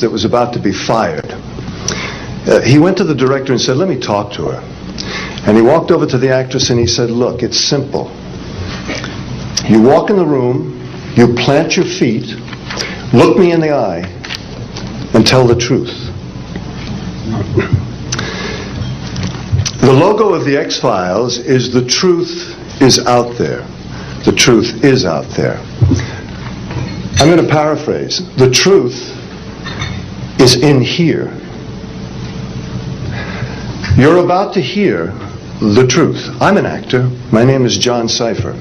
that was about to be fired. He went to the director and said, "Let me talk to her." And he walked over to the actress and he said, "Look, it's simple. You walk in the room, you plant your feet, look me in the eye, and tell the truth." The logo of the X-Files is "The truth is out there." The truth is out there. I'm going to paraphrase. The truth is in here. You're about to hear the truth. I'm an actor. My name is John Cipher.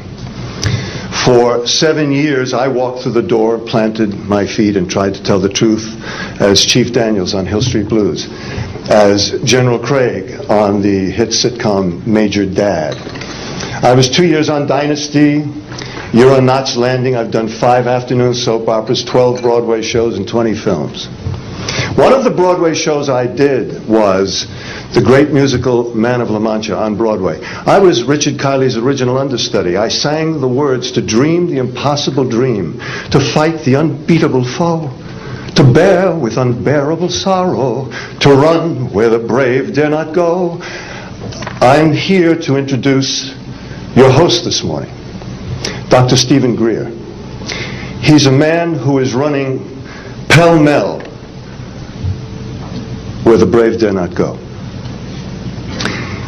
For 7 years, I walked through the door, planted my feet, and tried to tell the truth as Chief Daniels on Hill Street Blues, as General Craig on the hit sitcom Major Dad. I was 2 years on Dynasty. You're on Knots Landing. I've done 5 afternoon soap operas, 12 Broadway shows, and 20 films. One of the Broadway shows I did was the great musical Man of La Mancha on Broadway. I was Richard Kiley's original understudy. I sang the words to dream the impossible dream, to fight the unbeatable foe, to bear with unbearable sorrow, to run where the brave dare not go. I'm here to introduce your host this morning, Dr. Stephen Greer. He's a man who is running pell-mell where the brave dare not go.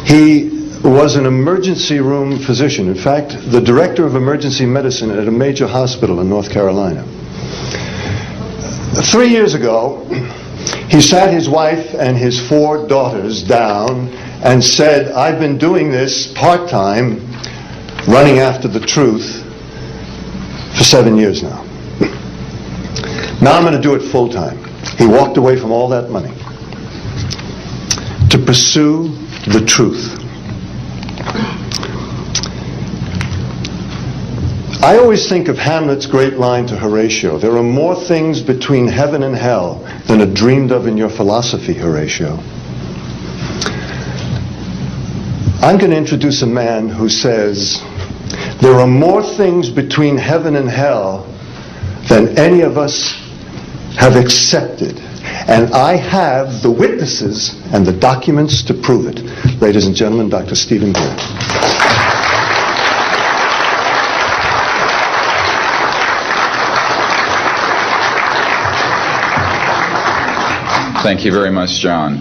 He was an emergency room physician. In fact, the director of emergency medicine at a major hospital in North Carolina. 3 years ago, he sat his wife and his 4 daughters down and said, "I've been doing this part-time, running after the truth, for 7 years now. Now I'm going to do it full-time." He walked away from all that money to pursue the truth. I always think of Hamlet's great line to Horatio, "There are more things between heaven and hell than are dreamed of in your philosophy, Horatio." I'm going to introduce a man who says, there are more things between heaven and hell than any of us have accepted. And I have the witnesses and the documents to prove it. Ladies and gentlemen, Dr. Stephen Greer. Thank you very much, John.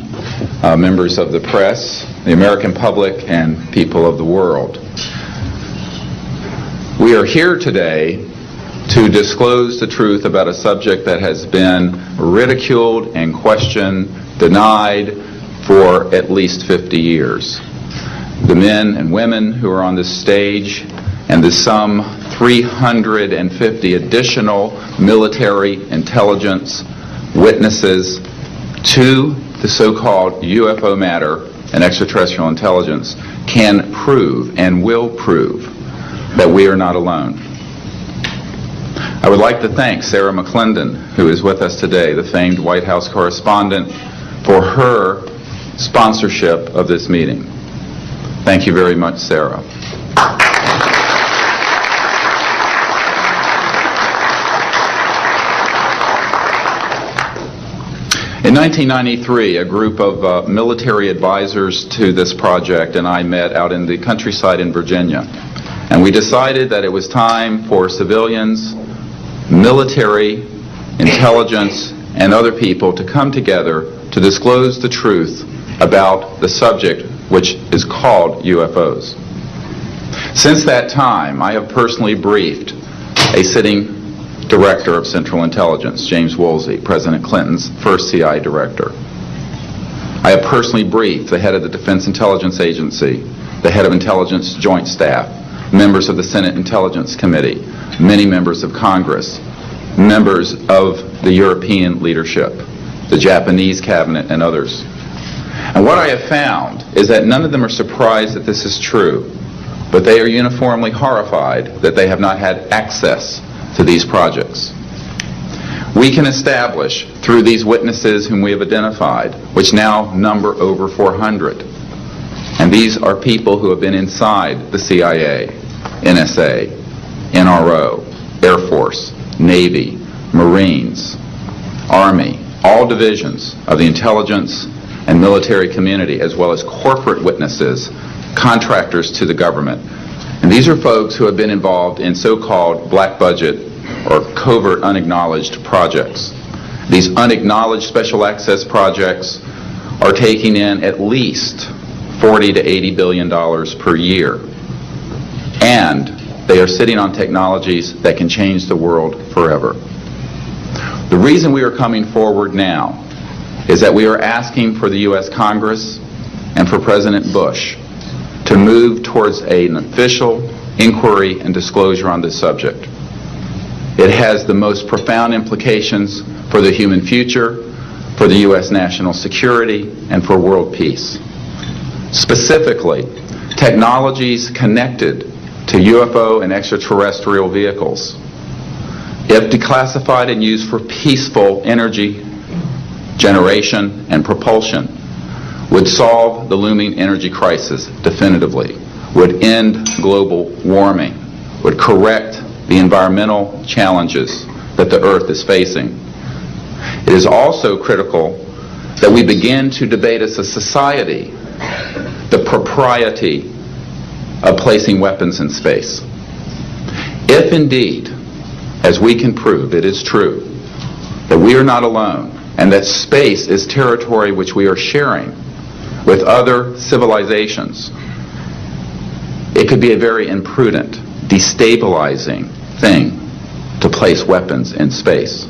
Members of the press, the American public, and people of the world. We are here today to disclose the truth about a subject that has been ridiculed and questioned, denied for at least 50 years. The men and women who are on this stage and the some 350 additional military intelligence witnesses to the so-called UFO matter and extraterrestrial intelligence can prove and will prove that we are not alone. I would like to thank Sarah McClendon, who is with us today, the famed White House correspondent, for her sponsorship of this meeting. Thank you very much, Sarah. In 1993, a group of military advisors to this project and I met out in the countryside in Virginia. And we decided that it was time for civilians, military, intelligence, and other people to come together to disclose the truth about the subject which is called UFOs. Since that time, I have personally briefed a sitting director of Central Intelligence, James Woolsey, President Clinton's first CI director. I have personally briefed the head of the Defense Intelligence Agency, the head of Intelligence Joint Staff, members of the Senate Intelligence Committee, many members of Congress, members of the European leadership, the Japanese cabinet, and others. And what I have found is that none of them are surprised that this is true, but they are uniformly horrified that they have not had access to these projects. We can establish through these witnesses whom we have identified, which now number over 400, and these are people who have been inside the CIA, NSA, NRO, Air Force, Navy, Marines, Army, all divisions of the intelligence and military community, as well as corporate witnesses, contractors to the government. And these are folks who have been involved in so-called black budget or covert unacknowledged projects. These unacknowledged special access projects are taking in at least $40 to $80 billion per year. And they are sitting on technologies that can change the world forever. The reason we are coming forward now is that we are asking for the U.S. Congress and for President Bush to move towards an official inquiry and disclosure on this subject. It has the most profound implications for the human future, for the U.S. national security, and for world peace. Specifically, technologies connected to UFO and extraterrestrial vehicles, if declassified and used for peaceful energy generation and propulsion, would solve the looming energy crisis definitively, would end global warming, would correct the environmental challenges that the Earth is facing. It is also critical that we begin to debate as a society the propriety of placing weapons in space. If indeed, as we can prove, it is true that we are not alone and that space is territory which we are sharing with other civilizations, it could be a very imprudent, destabilizing thing to place weapons in space.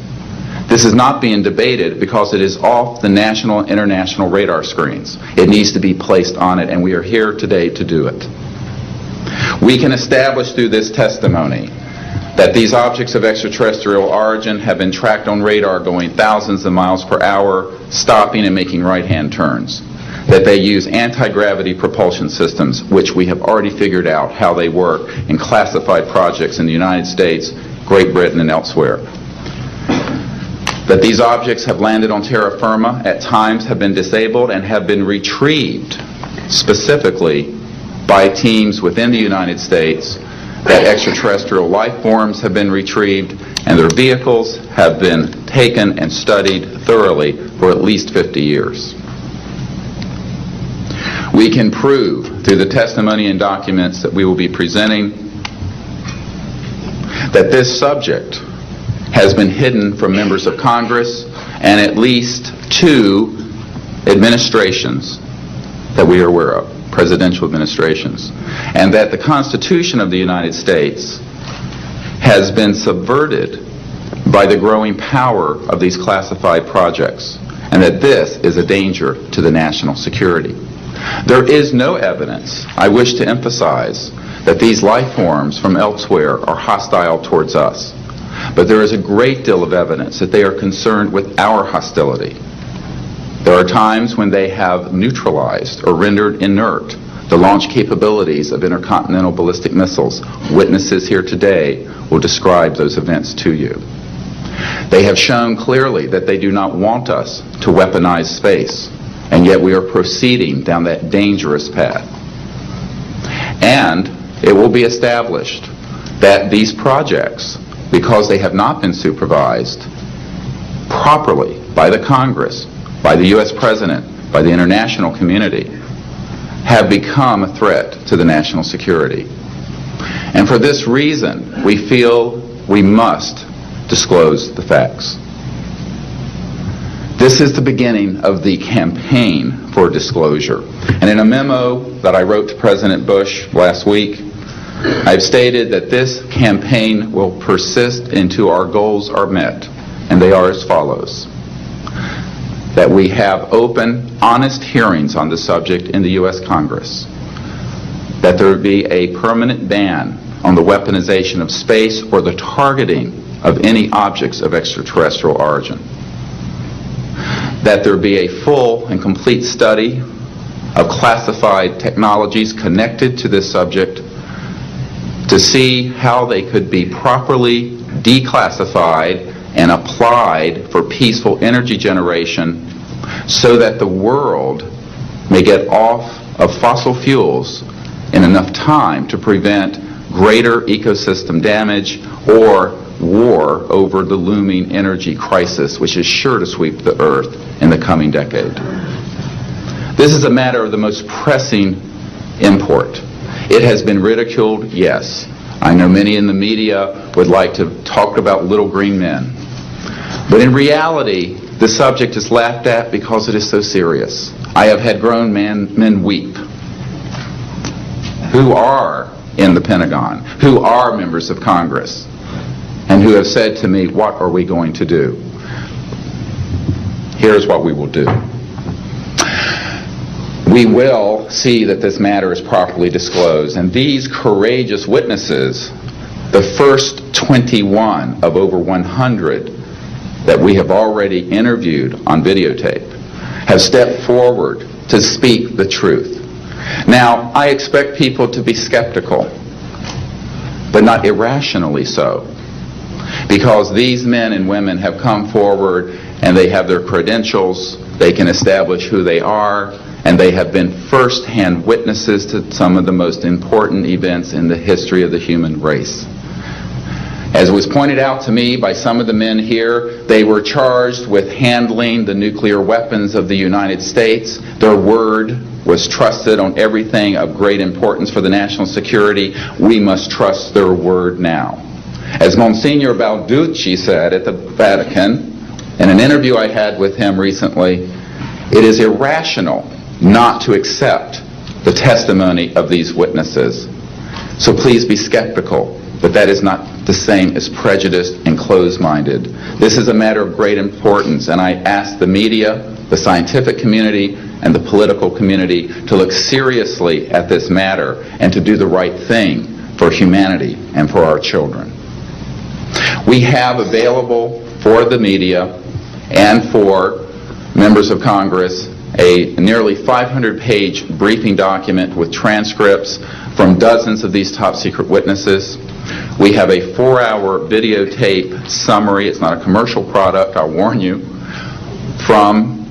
This is not being debated because it is off the national and international radar screens. It needs to be placed on it, and we are here today to do it. We can establish through this testimony that these objects of extraterrestrial origin have been tracked on radar going thousands of miles per hour, stopping and making right-hand turns. That they use anti-gravity propulsion systems, which we have already figured out how they work in classified projects in the United States, Great Britain, and elsewhere. That these objects have landed on terra firma, at times have been disabled, and have been retrieved specifically by teams within the United States. That extraterrestrial life forms have been retrieved, and their vehicles have been taken and studied thoroughly for at least 50 years. We can prove through the testimony and documents that we will be presenting that this subject has been hidden from members of Congress and at least 2 administrations that we are aware of, presidential administrations, and that the Constitution of the United States has been subverted by the growing power of these classified projects, and that this is a danger to the national security. There is no evidence, I wish to emphasize, that these life forms from elsewhere are hostile towards us. But there is a great deal of evidence that they are concerned with our hostility. There are times when they have neutralized or rendered inert the launch capabilities of intercontinental ballistic missiles. Witnesses here today will describe those events to you. They have shown clearly that they do not want us to weaponize space, and yet we are proceeding down that dangerous path. And it will be established that these projects, because they have not been supervised properly by the Congress, by the U.S. President, by the international community, have become a threat to the national security. And for this reason, we feel we must disclose the facts. This is the beginning of the campaign for disclosure. And in a memo that I wrote to President Bush last week, I've stated that this campaign will persist until our goals are met, and they are as follows. That we have open, honest hearings on the subject in the U.S. Congress. That there be a permanent ban on the weaponization of space or the targeting of any objects of extraterrestrial origin. That there be a full and complete study of classified technologies connected to this subject to see how they could be properly declassified and applied for peaceful energy generation so that the world may get off of fossil fuels in enough time to prevent greater ecosystem damage or war over the looming energy crisis, which is sure to sweep the earth in the coming decade. This is a matter of the most pressing import. It has been ridiculed, yes. I know many in the media would like to talk about little green men. But in reality, the subject is laughed at because it is so serious. I have had grown men weep who are in the Pentagon, who are members of Congress, and who have said to me, what are we going to do? Here's what we will do. We will see that this matter is properly disclosed, and these courageous witnesses, the first 21 of over 100 that we have already interviewed on videotape, have stepped forward to speak the truth. Now, I expect people to be skeptical, but not irrationally so, because these men and women have come forward and they have their credentials, they can establish who they are, and they have been first-hand witnesses to some of the most important events in the history of the human race. As was pointed out to me by some of the men here, they were charged with handling the nuclear weapons of the United States. Their word was trusted on everything of great importance for the national security. We must trust their word now. As Monsignor Balducci said at the Vatican, in an interview I had with him recently, it is irrational not to accept the testimony of these witnesses. So please be skeptical, but that is not the same as prejudiced and closed-minded. This is a matter of great importance, and I ask the media, the scientific community, and the political community to look seriously at this matter and to do the right thing for humanity and for our children. We have available for the media and for members of Congress a nearly 500-page briefing document with transcripts from dozens of these top-secret witnesses. We have a 4-hour videotape summary. It's not a commercial product, I'll warn you, from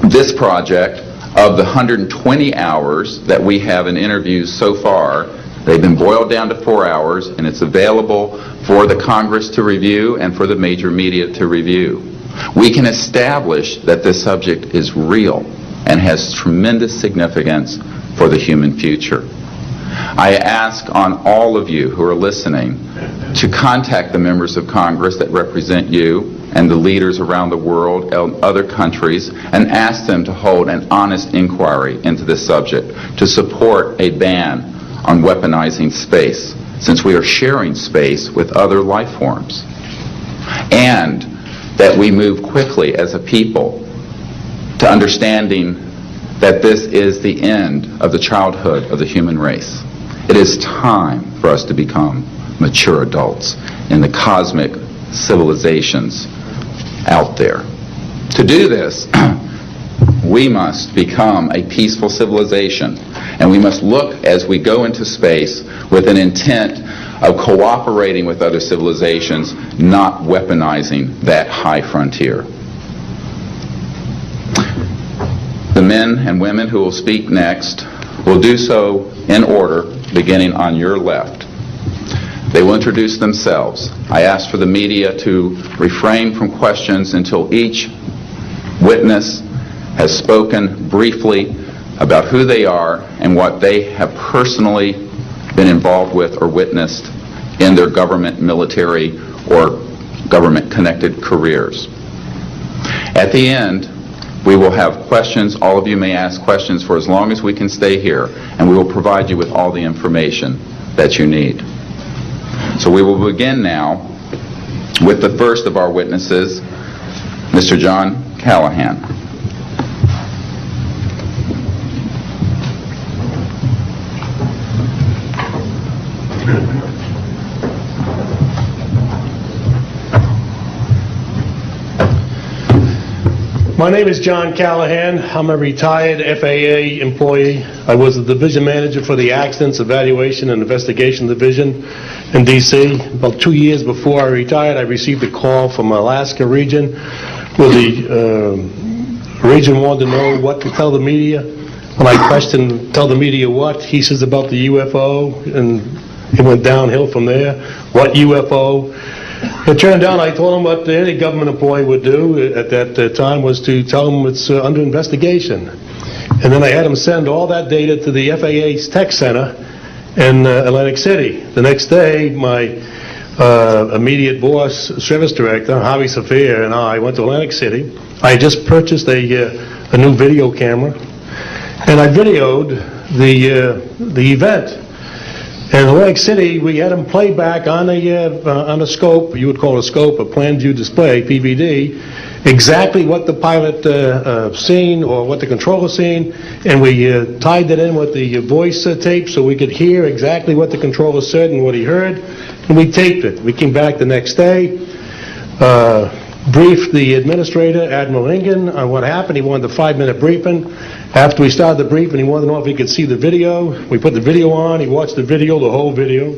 this project of the 120 hours that we have in interviews so far. They've been boiled down to 4 hours, and it's available for the Congress to review and for the major media to review. We can establish that this subject is real and has tremendous significance for the human future. I ask on all of you who are listening to contact the members of Congress that represent you and the leaders around the world and other countries and ask them to hold an honest inquiry into this subject to support a ban on weaponizing space, since we are sharing space with other life forms, and that we move quickly as a people to understanding that this is the end of the childhood of the human race. It is time for us to become mature adults in the cosmic civilizations out there. To do this, we must become a peaceful civilization, and we must look as we go into space with an intent of cooperating with other civilizations, not weaponizing that high frontier. The men and women who will speak next will do so in order, beginning on your left. They will introduce themselves. I ask for the media to refrain from questions until each witness has spoken briefly about who they are and what they have personally been involved with or witnessed in their government, military, or government-connected careers. At the end, we will have questions. All of you may ask questions for as long as we can stay here, and we will provide you with all the information that you need. So we will begin now with the first of our witnesses, Mr. John Callahan. My name is John Callahan. I'm a retired FAA employee. I was the division manager for the Accidents Evaluation and Investigation Division in D.C. About 2 years before I retired, I received a call from Alaska region where the region wanted to know what to tell the media. When I questioned, tell the media what, he says about the UFO, and it went downhill from there. What UFO? It turned out I told him what any government employee would do at that time was to tell him it's under investigation. And then I had him send all that data to the FAA's tech center in Atlantic City. The next day, my immediate boss, service director, Javi Safir, and I went to Atlantic City. I had just purchased a new video camera, and I videoed the event. In Atlantic City, we had them play back on a scope, you would call it a scope, a plan view display, PVD, exactly what the pilot seen or what the controller seen, and we tied that in with the voice tape so we could hear exactly what the controller said and what he heard, and we taped it. We came back the next day, briefed the administrator, Admiral Ingen, on what happened. He wanted a 5-minute briefing. After we started the briefing, he wanted to know if he could see the video. We put the video on. He watched the video, the whole video.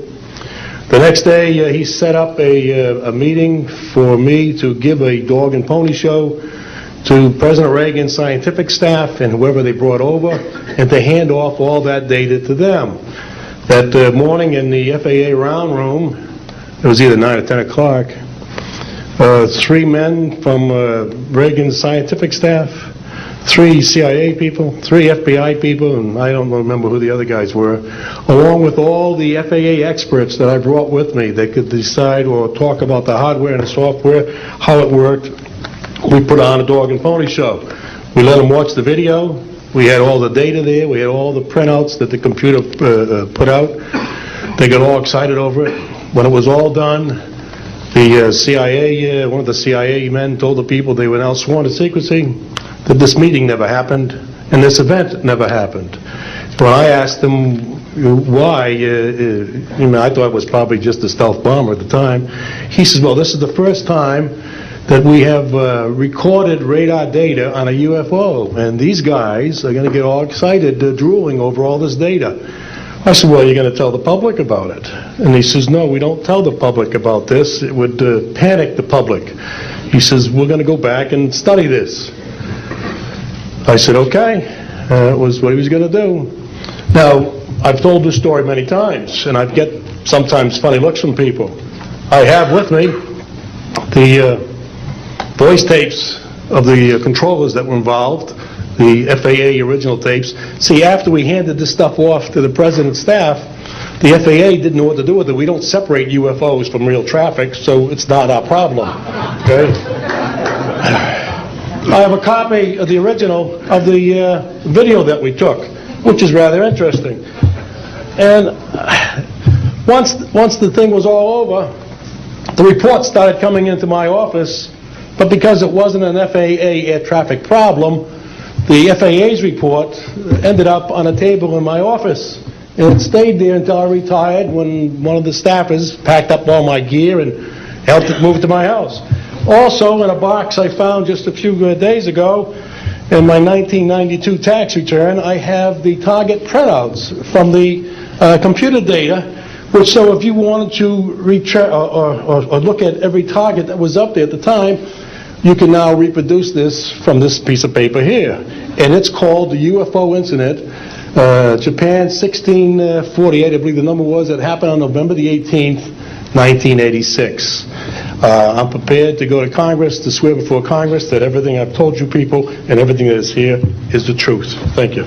The next day, he set up a meeting for me to give a dog and pony show to President Reagan's scientific staff and whoever they brought over, and to hand off all that data to them. That morning in the FAA round room, it was either 9 or 10 o'clock, 3 men from Reagan's scientific staff, 3 CIA people, 3 FBI people, and I don't remember who the other guys were, along with all the FAA experts that I brought with me that could decide or talk about the hardware and the software, how it worked. We put on a dog and pony show. We let them watch the video. We had all the data there. We had all the printouts that the computer put out. They got all excited over it. When it was all done, the CIA, one of the CIA men told the people they were now sworn to secrecy, that this meeting never happened and this event never happened. When I asked them why, I thought it was probably just a stealth bomber at the time, he says, well, this is the first time that we have recorded radar data on a UFO, and these guys are going to get all excited, drooling over all this data. I said, well, you're going to tell the public about it? And he says, no, we don't tell the public about this. It would panic the public. He says, we're going to go back and study this. I said, okay. That was what he was going to do. Now, I've told this story many times, and I get sometimes funny looks from people. I have with me the voice tapes of the controllers that were involved, the FAA original tapes. See, after we handed this stuff off to the President's staff, the FAA didn't know what to do with it. We don't separate UFOs from real traffic, so it's not our problem. Okay? I have a copy of the original of the video that we took, which is rather interesting. And once the thing was all over, the reports started coming into my office, but because it wasn't an FAA air traffic problem, the FAA's report ended up on a table in my office. And it stayed there until I retired, when one of the staffers packed up all my gear and helped it move to my house. Also, in a box I found just a few days ago, in my 1992 tax return, I have the target printouts from the computer data, which, so if you wanted to or look at every target that was up there at the time, you can now reproduce this from this piece of paper here. And it's called the UFO Incident, Japan 1648, I believe the number was. It happened on November the 18th, 1986. I'm prepared to go to Congress, to swear before Congress that everything I've told you people and everything that is here is the truth. Thank you.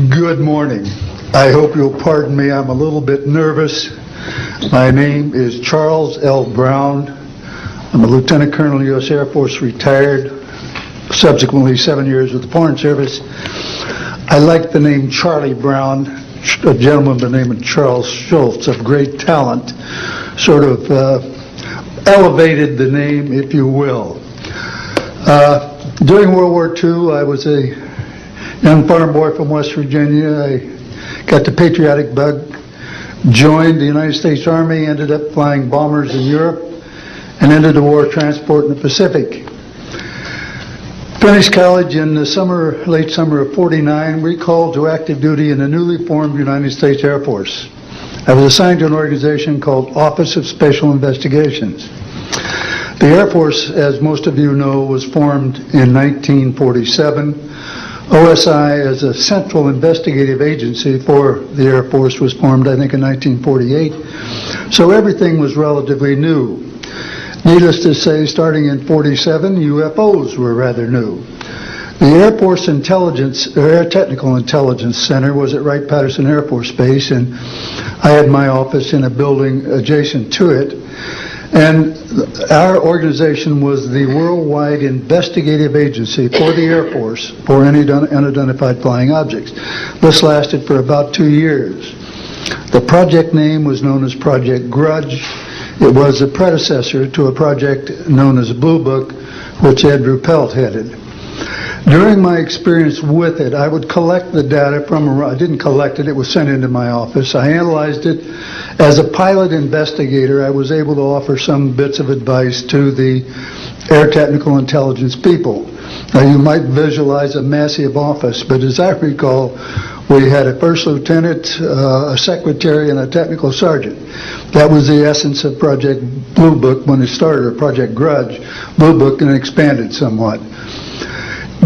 Good morning. I hope you'll pardon me. I'm a little bit nervous. My name is Charles L. Brown. I'm a Lieutenant Colonel, U.S. Air Force, retired, subsequently 7 years with the Foreign Service. I like the name Charlie Brown. A gentleman by the name of Charles Schultz, of great talent, sort of elevated the name, if you will. During World War II, I was a young farm boy from West Virginia. I got the patriotic bug, joined the United States Army, ended up flying bombers in Europe, and entered the war transport in the Pacific. Finished college in the late summer of '49, recalled to active duty in the newly formed United States Air Force. I was assigned to an organization called Office of Special Investigations. The Air Force, as most of you know, was formed in 1947. OSI, as a central investigative agency for the Air Force, was formed, I think, in 1948. So everything was relatively new. Needless to say, starting in 47, UFOs were rather new. The Air Force Air Technical Intelligence Center was at Wright-Patterson Air Force Base, and I had my office in a building adjacent to it. And our organization was the worldwide investigative agency for the Air Force for any unidentified flying objects. This lasted for about 2 years. The project name was known as Project Grudge. It was a predecessor to a project known as Blue Book, which Andrew Pelt headed. During my experience with it, I would collect the data I didn't collect it, it was sent into my office. I analyzed it. As a pilot investigator, I was able to offer some bits of advice to the Air Technical Intelligence people. Now, you might visualize a massive office, but as I recall, we had a first lieutenant, a secretary, and a technical sergeant. That was the essence of Project Blue Book when it started, or Project Grudge. Blue Book, and expanded somewhat.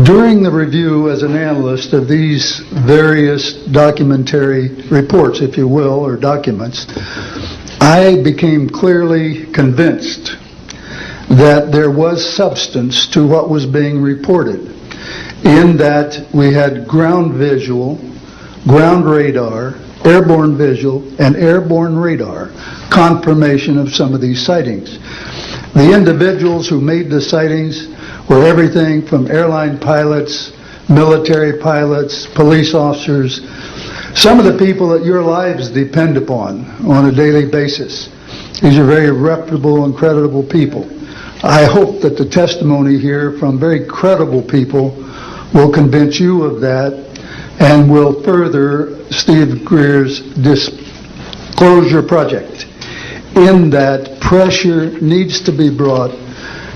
During the review as an analyst of these various documentary reports, if you will, or documents, I became clearly convinced that there was substance to what was being reported, in that we had ground visual, ground radar, airborne visual, and airborne radar confirmation of some of these sightings. The individuals who made the sightings were everything from airline pilots, military pilots, police officers, some of the people that your lives depend upon on a daily basis. These are very reputable and credible people. I hope that the testimony here from very credible people will convince you of that and will further Steve Greer's Disclosure Project, in that pressure needs to be brought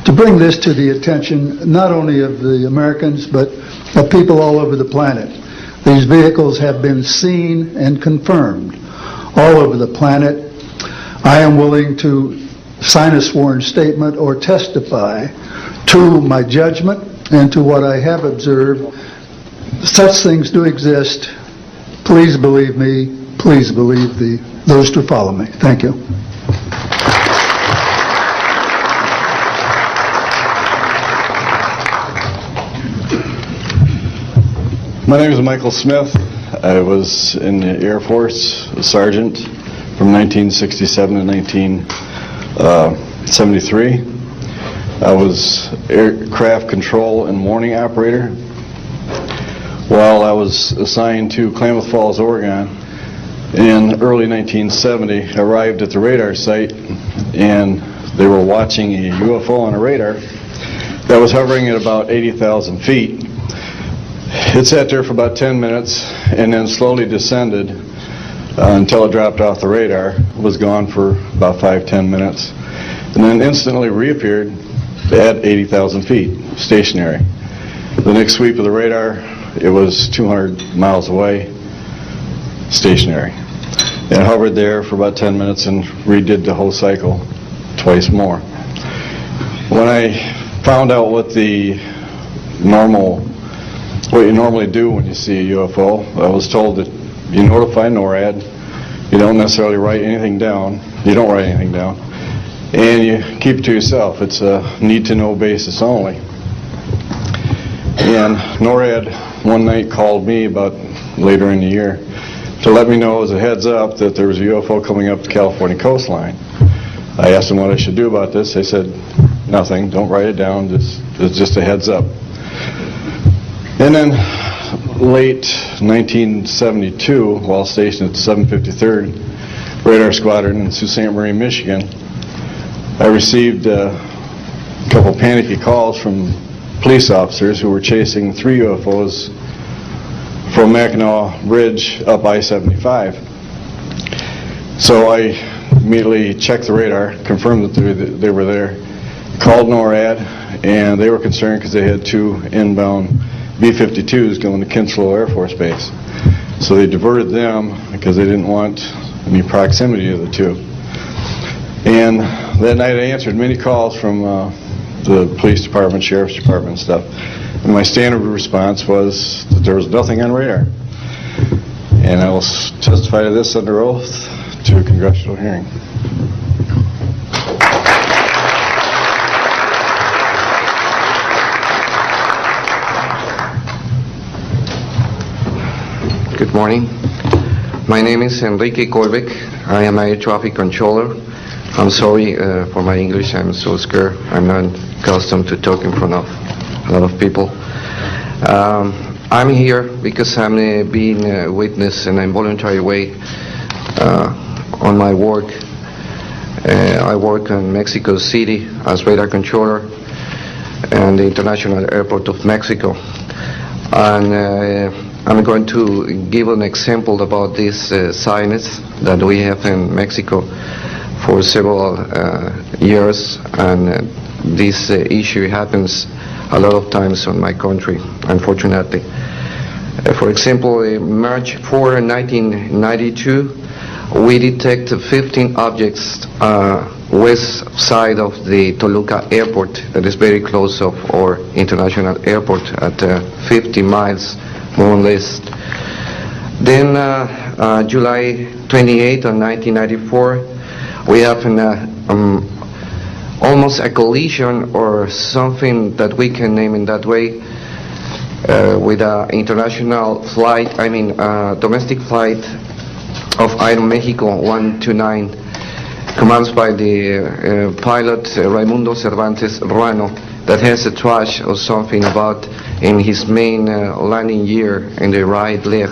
to bring this to the attention not only of the Americans, but of people all over the planet. These vehicles have been seen and confirmed all over the planet. I am willing to sign a sworn statement or testify to my judgment and to what I have observed. Such things do exist. Please believe me. Please believe those who follow me. Thank you. My name is Michael Smith. I was in the Air Force, a sergeant from 1967 to 1973. I was aircraft control and warning operator. While I was assigned to Klamath Falls, Oregon, in early 1970, I arrived at the radar site, and they were watching a UFO on a radar that was hovering at about 80,000 feet. It sat there for about 10 minutes and then slowly descended until it dropped off the radar. It was gone for about 5-10 minutes, and then instantly reappeared at 80,000 feet, stationary. The next sweep of the radar, it was 200 miles away, stationary. It hovered there for about 10 minutes and redid the whole cycle twice more. When I found out what you normally do when you see a UFO, I was told that you notify NORAD, you don't necessarily write anything down, you don't write anything down, and you keep it to yourself. It's a need-to-know basis only. And NORAD one night called me about later in the year to let me know as a heads up that there was a UFO coming up the California coastline. I asked them what I should do about this. They said, nothing, don't write it down, it's just a heads up. And then late 1972, while stationed at the 753rd Radar Squadron in Sault Ste. Marie, Michigan, I received a couple panicky calls from police officers who were chasing 3 UFOs from Mackinac Bridge up I-75. So I immediately checked the radar, confirmed that they were there, called NORAD, and they were concerned because they had 2 inbound B-52s going to Kinslow Air Force Base. So they diverted them because they didn't want any proximity of the 2. And that night I answered many calls from the police department, sheriff's department and stuff. And my standard response was that there was nothing on radar. And I will testify to this under oath to a congressional hearing. Good morning. My name is Enrique Colbeck. I am a air traffic controller. I'm sorry for my English. I'm so scared. I'm not accustomed to talk in front of a lot of people. I'm here because I'm being a witness in a voluntary way on my work. I work in Mexico City as radar controller and the International Airport of Mexico. And I'm going to give an example about this silence that we have in Mexico for several years, and this issue happens a lot of times in my country, unfortunately. For example, March 4, 1992, we detected 15 objects west side of the Toluca airport, that is very close of our international airport at 50 miles more or less. Then July 28 of 1994, we have almost a collision or something that we can name in that way with an international flight, domestic flight of Aeromexico 129, commanded by the pilot Raimundo Cervantes Ruano, that has a trash or something about in his main landing gear in the right leg.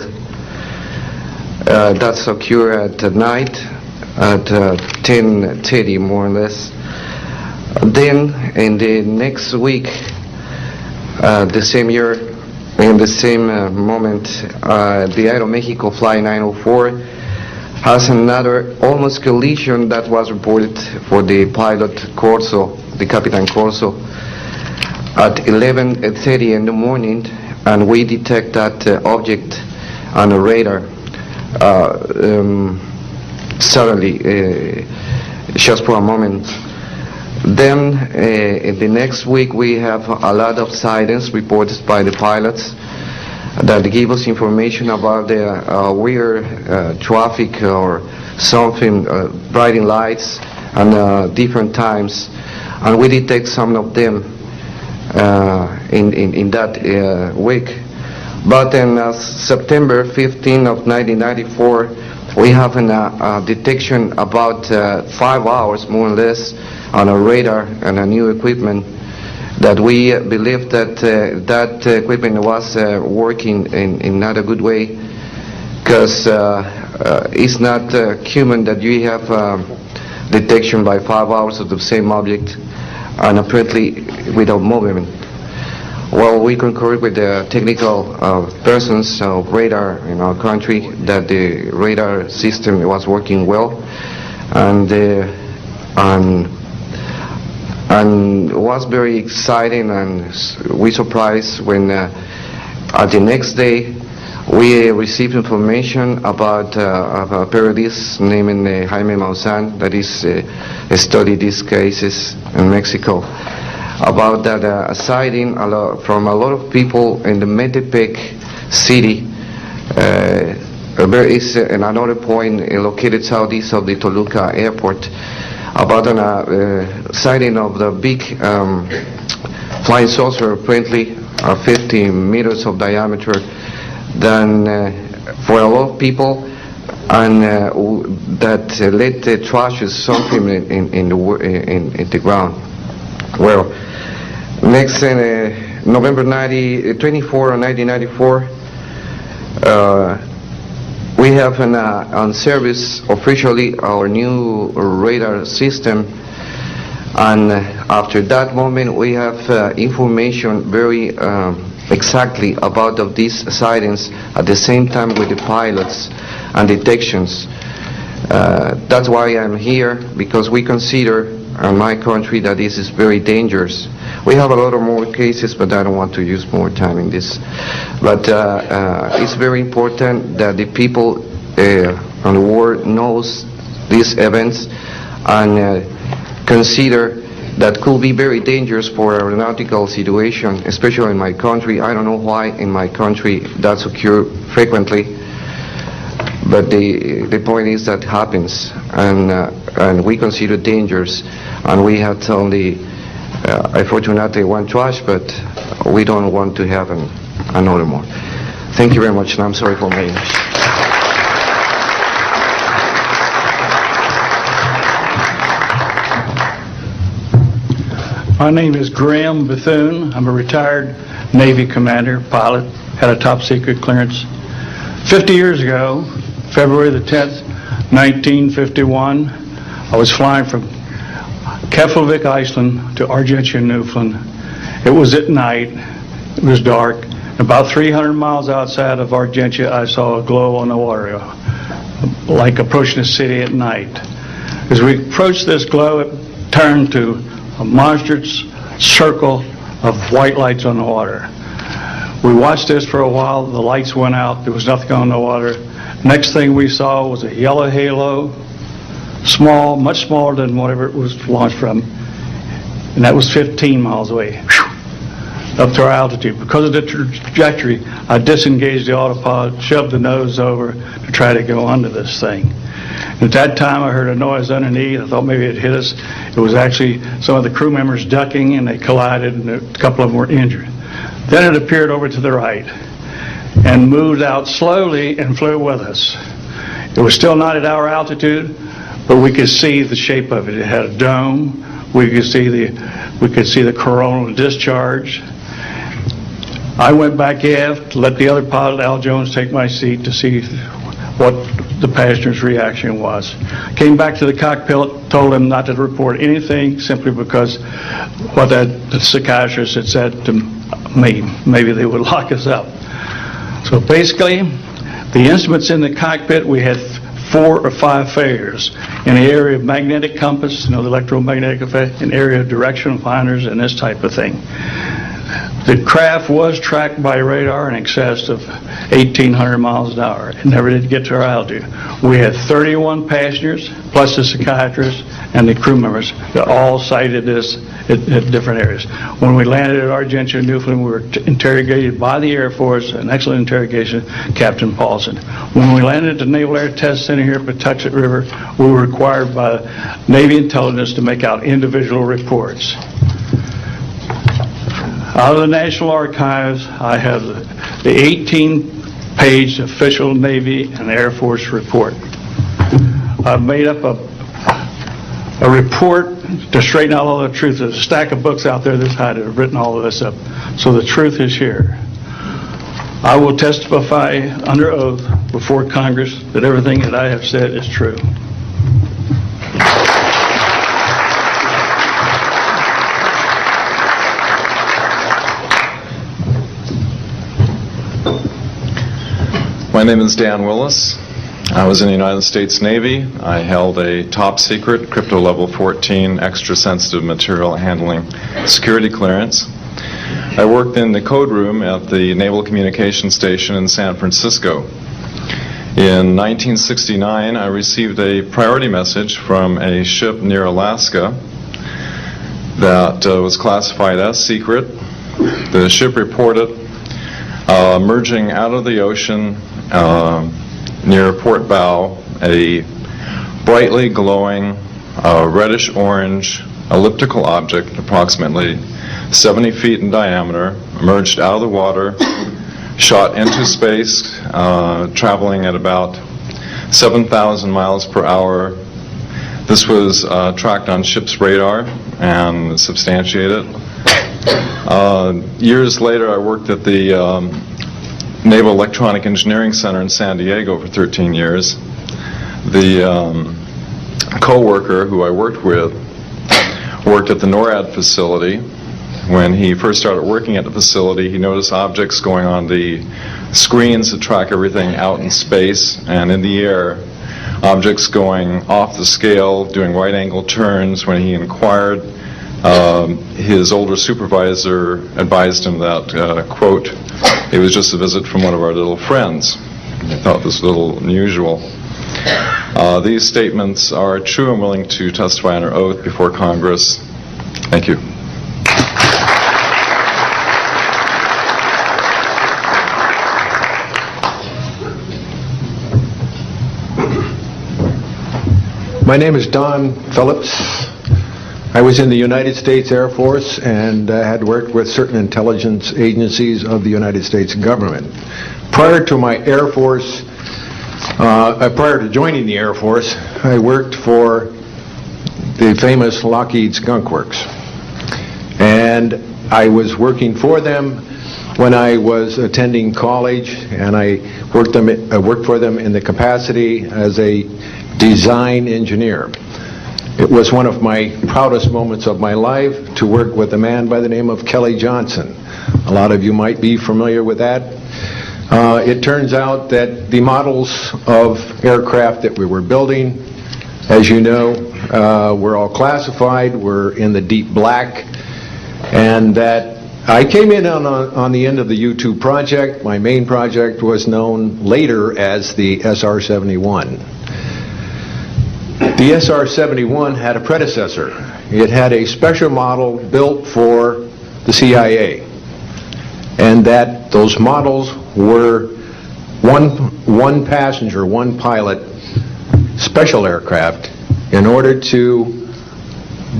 That's occurred at night at 10:30 more or less. Then in the next week, the same year, in the same moment, the Aeromexico Flight 904 has another almost collision that was reported for the pilot Corso, the Capitan Corso, at 11:30 in the morning, and we detect that object on the radar suddenly, just for a moment. Then in the next week we have a lot of silence reported by the pilots that give us information about the weird traffic or something, brighting lights and different times, and we detect some of them in that week. But in September 15 of 1994, we have a detection about 5 hours more or less on a radar and a new equipment that we believe that that equipment was working in not a good way, because it's not human that you have detection by 5 hours of the same object and apparently without movement. Well, we concur with the technical persons of radar in our country that the radar system was working well, and was very exciting, and we surprised when at the next day we received information about a periodist named Jaime Maussan that is studied these cases in Mexico, about that sighting from a lot of people in the Metepec city. There is another point located southeast of the Toluca airport, about a sighting of the big flying saucer, apparently 50 meters of diameter, then for a lot of people, and that led the trashes something in the ground. Well, next November 24 of 1994, we have on service officially our new radar system, and after that moment we have information very exactly about of these sightings at the same time with the pilots and detections. That's why I'm here, because we consider in my country that this is very dangerous. We have a lot of more cases, but I don't want to use more time in this. But it's very important that the people on the world knows these events, and consider that could be very dangerous for aeronautical situation, especially in my country. I don't know why in my country that's occur frequently, but the point is that happens, and we consider dangers, and we had only, unfortunately, one trash, but we don't want to have another more. Thank you very much, and I'm sorry for my English. My name is Graham Bethune. I'm a retired Navy commander, pilot, had a top secret clearance. 50 years ago, February the 10th, 1951, I was flying from Keflavik, Iceland to Argentia, Newfoundland. It was at night, it was dark. About 300 miles outside of Argentia, I saw a glow on the water, like approaching the city at night. As we approached this glow, it turned to a monstrous circle of white lights on the water. We watched this for a while. The lights went out. There was nothing on the water. Next thing we saw was a yellow halo, small, much smaller than whatever it was launched from, and that was 15 miles away, up to our altitude. Because of the trajectory, I disengaged the autopilot, shoved the nose over to try to go under this thing. At that time, I heard a noise underneath. I thought maybe it hit us. It was actually some of the crew members ducking, and they collided, and a couple of them were injured. Then it appeared over to the right and moved out slowly and flew with us. It was still not at our altitude, but we could see the shape of it. It had a dome. We could see the coronal discharge. I went back aft to let the other pilot, Al Jones, take my seat to see what the passenger's reaction was. Came back to the cockpit, told him not to report anything simply because what the psychiatrist had said to me, maybe they would lock us up. So basically, the instruments in the cockpit, we had 4 or 5 failures in the area of magnetic compass, the electromagnetic effect, in area of directional finders, and this type of thing. The craft was tracked by radar in excess of 1,800 miles an hour. It never did get to our altitude. We had 31 passengers, plus the psychiatrist and the crew members that all cited this at different areas. When we landed at Argentia, Newfoundland, we were interrogated by the Air Force, an excellent interrogation, Captain Paulson. When we landed at the Naval Air Test Center here at Patuxent River, we were required by Navy intelligence to make out individual reports. Out of the National Archives, I have the 18-page official Navy and Air Force report. I've made up a report to straighten out all the truth. There's a stack of books out there this high that have written all of this up. So the truth is here. I will testify under oath before Congress that everything that I have said is true. My name is Dan Willis. I was in the United States Navy. I held a top secret crypto level 14 extra sensitive material handling security clearance. I worked in the code room at the Naval Communications Station in San Francisco. In 1969, I received a priority message from a ship near Alaska that was classified as secret. The ship reported emerging out of the ocean near port bow, a brightly glowing reddish-orange elliptical object, approximately 70 feet in diameter, emerged out of the water, shot into space, traveling at about 7,000 miles per hour. This was tracked on ship's radar and substantiated. Years later, I worked at the Naval Electronic Engineering Center in San Diego for 13 years. The co-worker who I worked with worked at the NORAD facility. When he first started working at the facility, he noticed objects going on the screens that track everything out in space and in the air, objects going off the scale, doing right-angle turns. When he inquired, his older supervisor advised him that, quote, it was just a visit from one of our little friends. I thought this was a little unusual. These statements are true and willing to testify under oath before Congress. Thank you. My name is Don Phillips. I was in the United States Air Force and had worked with certain intelligence agencies of the United States government. Prior to my Air Force, prior to joining the Air Force, I worked for the famous Lockheed Skunk Works. And I was working for them when I was attending college, and I worked for them in the capacity as a design engineer. It was one of my proudest moments of my life to work with a man by the name of Kelly Johnson. A lot of you might be familiar with that. It turns out that the models of aircraft that we were building, as you know, were all classified, were in the deep black, and that I came in on the end of the U-2 project. My main project was known later as the SR-71. The SR-71 had a predecessor. It had a special model built for the CIA, and that those models were one passenger, one pilot special aircraft in order to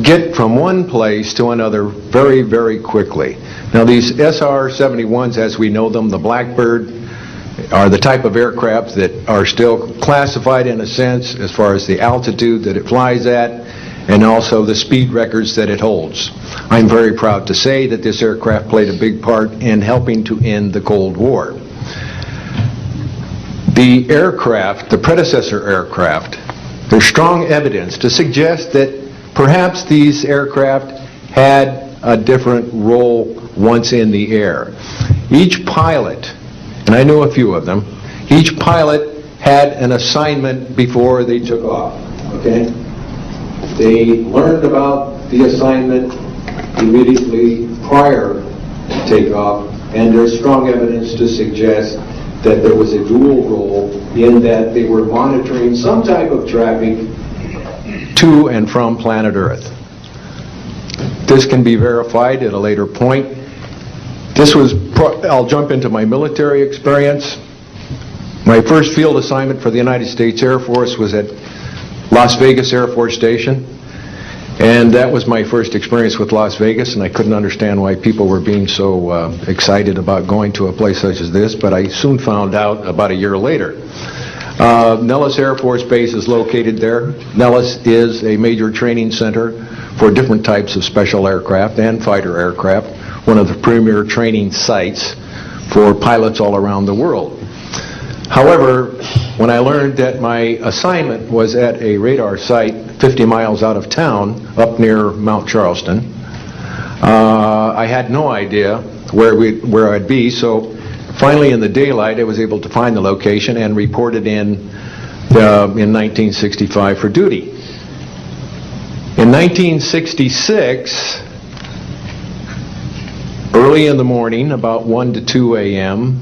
get from one place to another very, very quickly. Now these SR-71s, as we know them, the Blackbird, are the type of aircraft that are still classified in a sense as far as the altitude that it flies at and also the speed records that it holds. I'm very proud to say that this aircraft played a big part in helping to end the Cold War. The aircraft, the predecessor aircraft, there's strong evidence to suggest that perhaps these aircraft had a different role once in the air. Each pilot, and I know a few of them, each pilot had an assignment before they took off, okay? They learned about the assignment immediately prior to takeoff, and there's strong evidence to suggest that there was a dual role in that they were monitoring some type of traffic to and from planet Earth. This can be verified at a later point. I'll jump into my military experience. My first field assignment for the United States Air Force was at Las Vegas Air Force Station, and that was my first experience with Las Vegas, and I couldn't understand why people were being so excited about going to a place such as this, but I soon found out about a year later. Nellis Air Force Base is located there. Nellis is a major training center for different types of special aircraft and fighter aircraft, one of the premier training sites for pilots all around the world. However, when I learned that my assignment was at a radar site 50 miles out of town, up near Mount Charleston, I had no idea where I'd be, so finally in the daylight I was able to find the location and reported in 1965 for duty. In 1966, early in the morning, about 1 to 2 a.m.,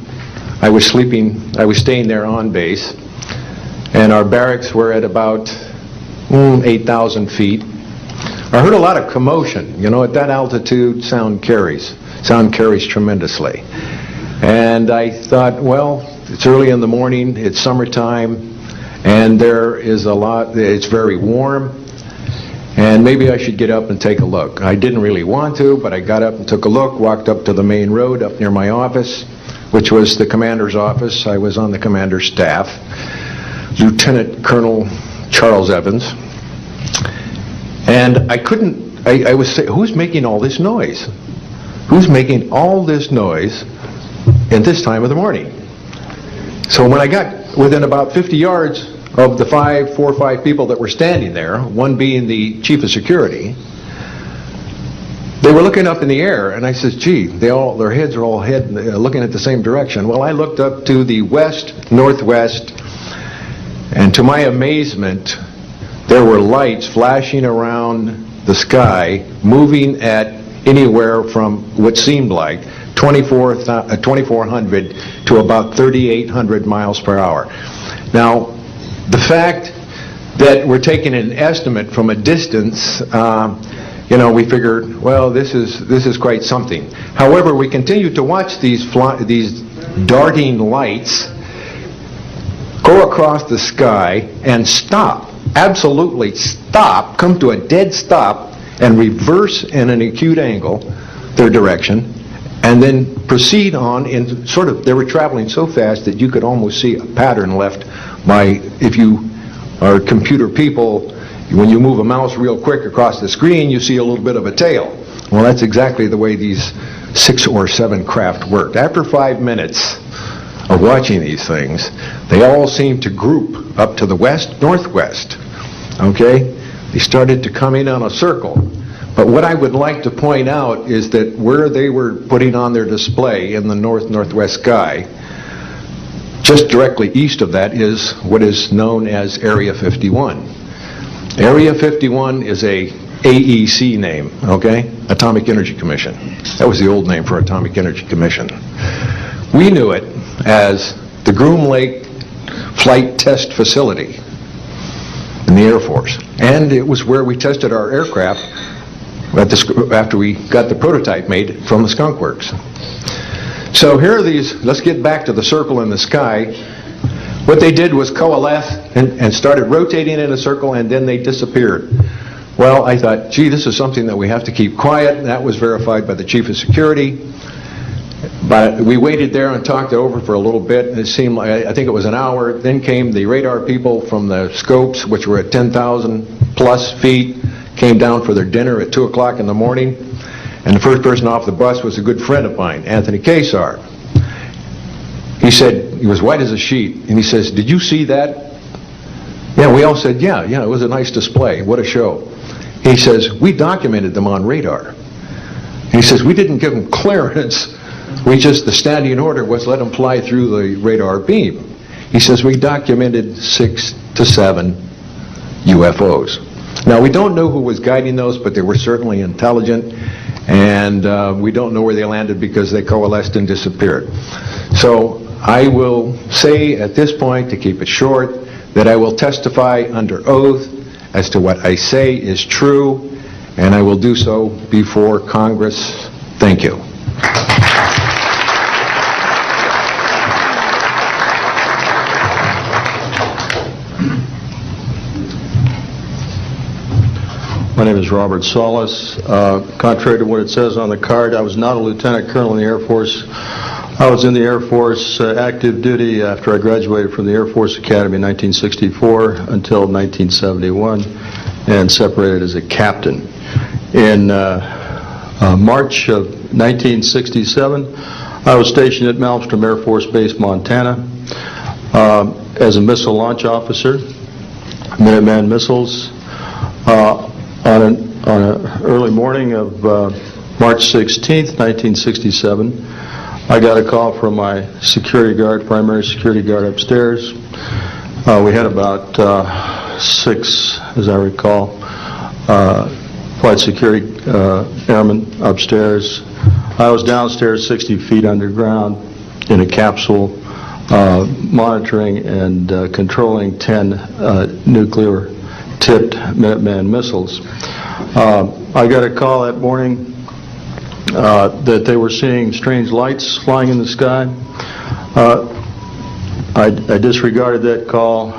I was staying there on base, and our barracks were at about 8,000 feet. I heard a lot of commotion. You know, at that altitude, sound carries tremendously. And I thought, well, it's early in the morning, it's summertime, and it's very warm, and maybe I should get up and take a look. I didn't really want to, but I got up and took a look, walked up to the main road up near my office, which was the commander's office. I was on the commander's staff, Lieutenant Colonel Charles Evans. And I was saying, who's making all this noise? Who's making all this noise at this time of the morning? So when I got within about 50 yards of the 4 or 5 people that were standing there, one being the chief of security, they were looking up in the air, and I said, gee, their heads are all looking at the same direction. Well, I looked up to the west, northwest, and to my amazement, there were lights flashing around the sky, moving at anywhere from what seemed like 2,400 to about 3,800 miles per hour. Now, the fact that we're taking an estimate from a distance, we figured, well, this is quite something. However, we continued to watch these darting lights go across the sky and stop, absolutely stop, come to a dead stop, and reverse in an acute angle their direction, and then proceed on in they were traveling so fast that you could almost see a pattern left by, if you are computer people, when you move a mouse real quick across the screen, you see a little bit of a tail. Well, that's exactly the way these 6 or 7 craft worked. After 5 minutes of watching these things, they all seemed to group up to the west-northwest. Okay? They started to come in on a circle. But what I would like to point out is that where they were putting on their display in the north-northwest sky, just directly east of that is what is known as Area 51. Area 51 is a AEC name, okay? Atomic Energy Commission. That was the old name for Atomic Energy Commission. We knew it as the Groom Lake Flight Test Facility in the Air Force. And it was where we tested our aircraft after we got the prototype made from the Skunk Works. So here are these, let's get back to the circle in the sky. What they did was coalesce and started rotating in a circle, and then they disappeared. Well, I thought, gee, this is something that we have to keep quiet. That was verified by the Chief of Security. But we waited there and talked it over for a little bit, and it seemed like, I think it was an hour. Then came the radar people from the scopes, which were at 10,000 plus feet, came down for their dinner at 2 o'clock in the morning. And the first person off the bus was a good friend of mine, Anthony Kesar. He said, he was white as a sheet, and he says, "Did you see that?" Yeah, we all said, yeah, it was a nice display. What a show. He says, "We documented them on radar." And he says, "We didn't give them clearance. The standing order was let them fly through the radar beam." He says, "We documented 6 to 7 UFOs. Now, we don't know who was guiding those, but they were certainly intelligent, and we don't know where they landed because they coalesced and disappeared. So I will say at this point, to keep it short, that I will testify under oath as to what I say is true, and I will do so before Congress. Thank you. My name is Robert Solis. Contrary to what it says on the card, I was not a lieutenant colonel in the Air Force. I was in the Air Force active duty after I graduated from the Air Force Academy in 1964 until 1971, and separated as a captain. In March of 1967, I was stationed at Malmstrom Air Force Base, Montana, as a missile launch officer, Minuteman Missiles. On an early morning of March 16th, 1967, I got a call from my security guard, primary security guard upstairs. We had about 6, as I recall, flight security airmen upstairs. I was downstairs 60 feet underground in a capsule, monitoring and controlling 10 nuclear-tipped Minuteman missiles. I got a call that morning that they were seeing strange lights flying in the sky. I disregarded that call,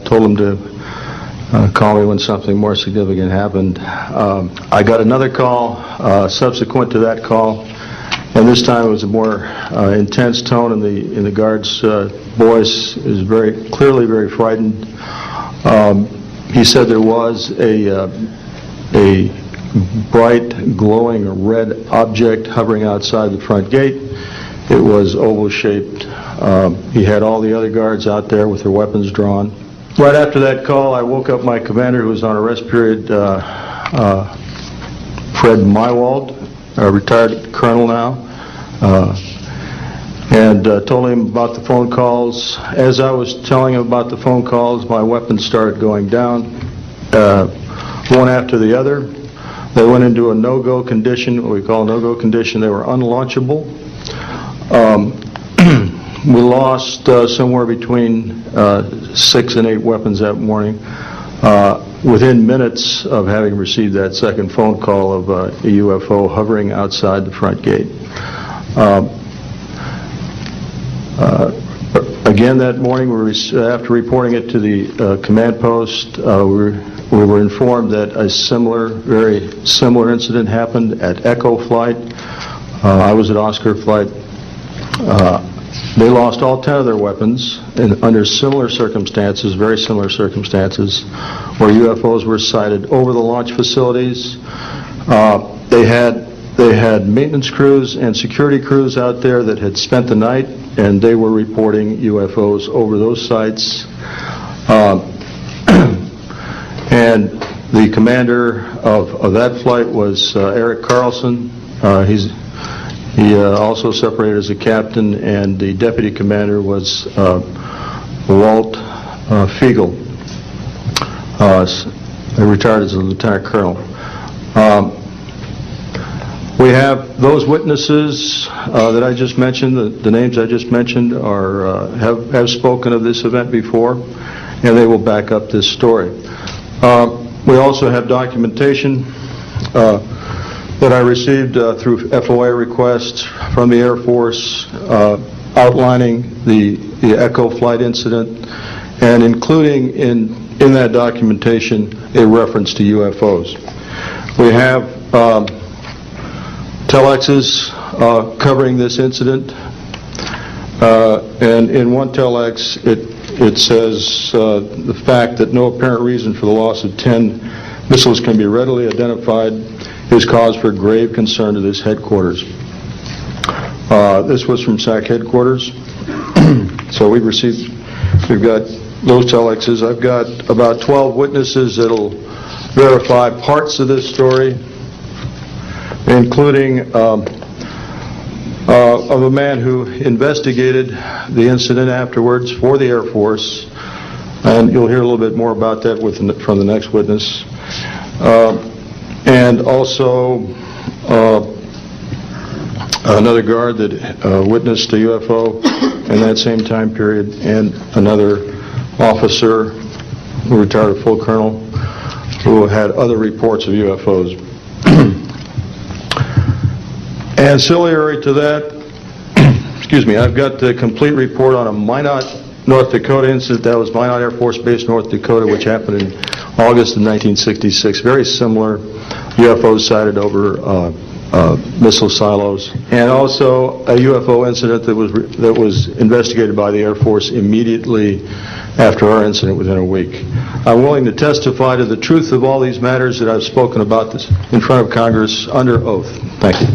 told them to call me when something more significant happened. I got another call subsequent to that call, and this time it was a more intense tone in the guard's voice. It was very clearly very frightened. He said there was a bright, glowing red object hovering outside the front gate. It was oval-shaped. He had all the other guards out there with their weapons drawn. Right after that call, I woke up my commander, who was on a rest period, Fred Mywald, a retired colonel now, and told him about the phone calls. As I was telling him about the phone calls, my weapons started going down, one after the other. They went into a no-go condition, what we call a no-go condition. They were unlaunchable. We lost somewhere between 6 and 8 weapons that morning. Within minutes of having received that second phone call of a UFO hovering outside the front gate. Again that morning, after reporting it to the command post, we were informed that a very similar incident happened at Echo Flight. I was at Oscar Flight. They lost all 10 of their weapons under similar circumstances, very similar circumstances, where UFOs were sighted over the launch facilities. They had maintenance crews and security crews out there that had spent the night, and they were reporting UFOs over those sites. And the commander of that flight was Eric Carlson. He also separated as a captain, and the deputy commander was Walt Fiegel. He retired as a lieutenant colonel. We have those witnesses that I just mentioned, the names I just mentioned have spoken of this event before, and they will back up this story. We also have documentation that I received through FOA requests from the Air Force outlining the Echo Flight incident, and including in that documentation a reference to UFOs. We have telexes covering this incident, and in one telex it says the fact that no apparent reason for the loss of 10 missiles can be readily identified is cause for grave concern to this headquarters. This was from SAC headquarters. So we've got those telexes. I've got about 12 witnesses that'll verify parts of this story, including of a man who investigated the incident afterwards for the Air Force, and you'll hear a little bit more about that from the next witness. And also another guard that witnessed a UFO in that same time period, and another officer who retired a full colonel who had other reports of UFOs. Ancillary to that, excuse me, I've got the complete report on a Minot, North Dakota incident. That was Minot Air Force Base, North Dakota, which happened in August of 1966. Very similar, UFOs sighted over missile silos, and also a UFO incident that was investigated by the Air Force immediately after our incident within a week. I'm willing to testify to the truth of all these matters that I've spoken about this in front of Congress under oath. Thank you.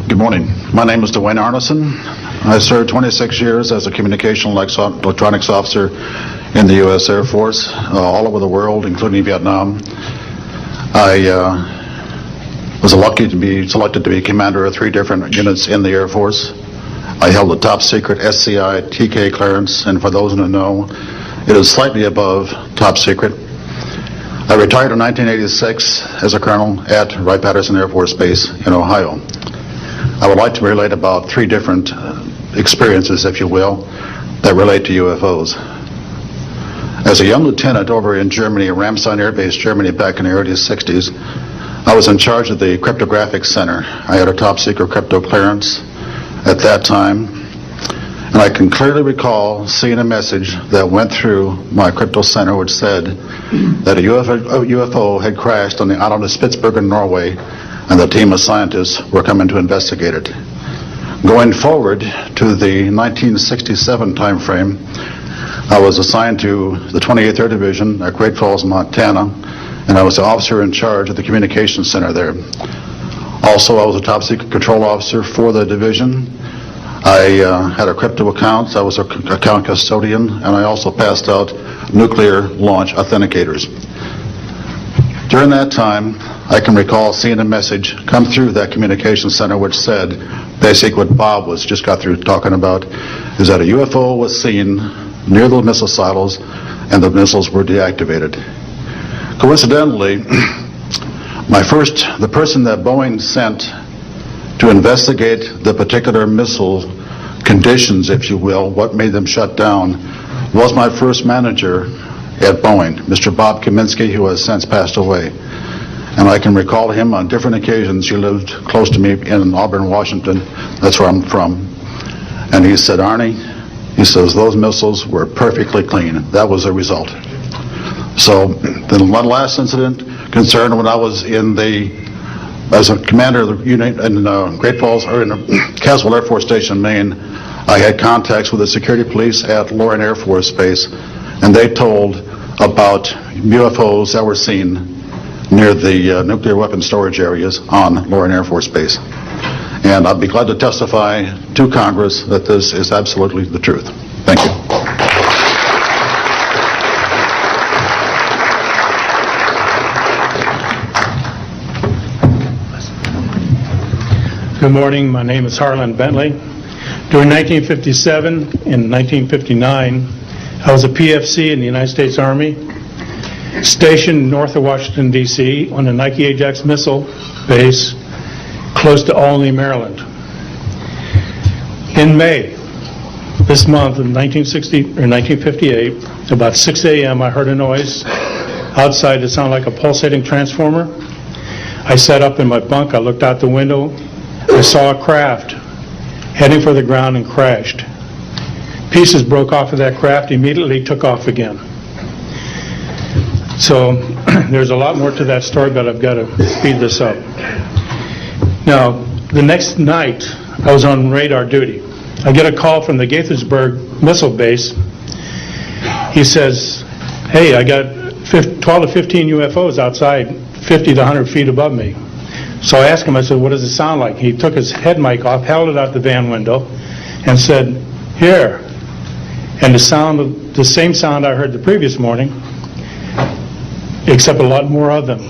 Good morning. My name is Dwayne Arneson. I served 26 years as a communication electronics officer in the U.S. Air Force, all over the world, including Vietnam. I was lucky to be selected to be commander of 3 different units in the Air Force. I held a top secret SCI TK clearance, and for those who don't know, it is slightly above top secret. I retired in 1986 as a colonel at Wright-Patterson Air Force Base in Ohio. I would like to relate about 3 different experiences, if you will, that relate to UFOs. As a young lieutenant over in Germany, Ramstein Air Base, Germany, back in the early 60s, I was in charge of the cryptographic center. I had a top secret crypto clearance at that time, and I can clearly recall seeing a message that went through my crypto center which said that a UFO had crashed on the island of Spitsbergen, Norway, and the team of scientists were coming to investigate it. Going forward to the 1967 time frame, I was assigned to the 28th Air Division at Great Falls, Montana, and I was the officer in charge of the communications center there. Also, I was a top secret control officer for the division. I had a crypto account. I was an account custodian, and I also passed out nuclear launch authenticators. During that time, I can recall seeing a message come through that communications center which said, basically what Bob just got through talking about, is that a UFO was seen near the missile silos and the missiles were deactivated. Coincidentally, The person that Boeing sent to investigate the particular missile conditions, if you will, what made them shut down, was my first manager at Boeing, Mr. Bob Kaminsky, who has since passed away. And I can recall him on different occasions. He lived close to me in Auburn, Washington. That's where I'm from. And he said, Arnie, he says, those missiles were perfectly clean. That was the result. So the one last incident concerned when I was as a commander of the unit in Great Falls, or in Caswell Air Force Station, Maine. I had contacts with the security police at Loren Air Force Base, and they told about UFOs that were seen near the nuclear weapon storage areas on Loren Air Force Base. And I'd be glad to testify to Congress that this is absolutely the truth. Thank you. Good morning. My name is Harlan Bentley. During 1957 and 1959, I was a PFC in the United States Army, stationed north of Washington, D.C. on the Nike Ajax missile base close to Olney, Maryland. In May, this month in 1958, about 6 a.m., I heard a noise outside that sounded like a pulsating transformer. I sat up in my bunk. I looked out the window. I saw a craft heading for the ground and crashed. Pieces broke off of that craft, immediately took off again. So there's a lot more to that story, but I've got to speed this up. Now, the next night, I was on radar duty. I get a call from the Gaithersburg missile base. He says, hey, I got 12 to 15 UFOs outside, 50 to 100 feet above me. So I asked him, I said, what does it sound like? He took his head mic off, held it out the van window, and said, here. And the same sound I heard the previous morning, except a lot more of them.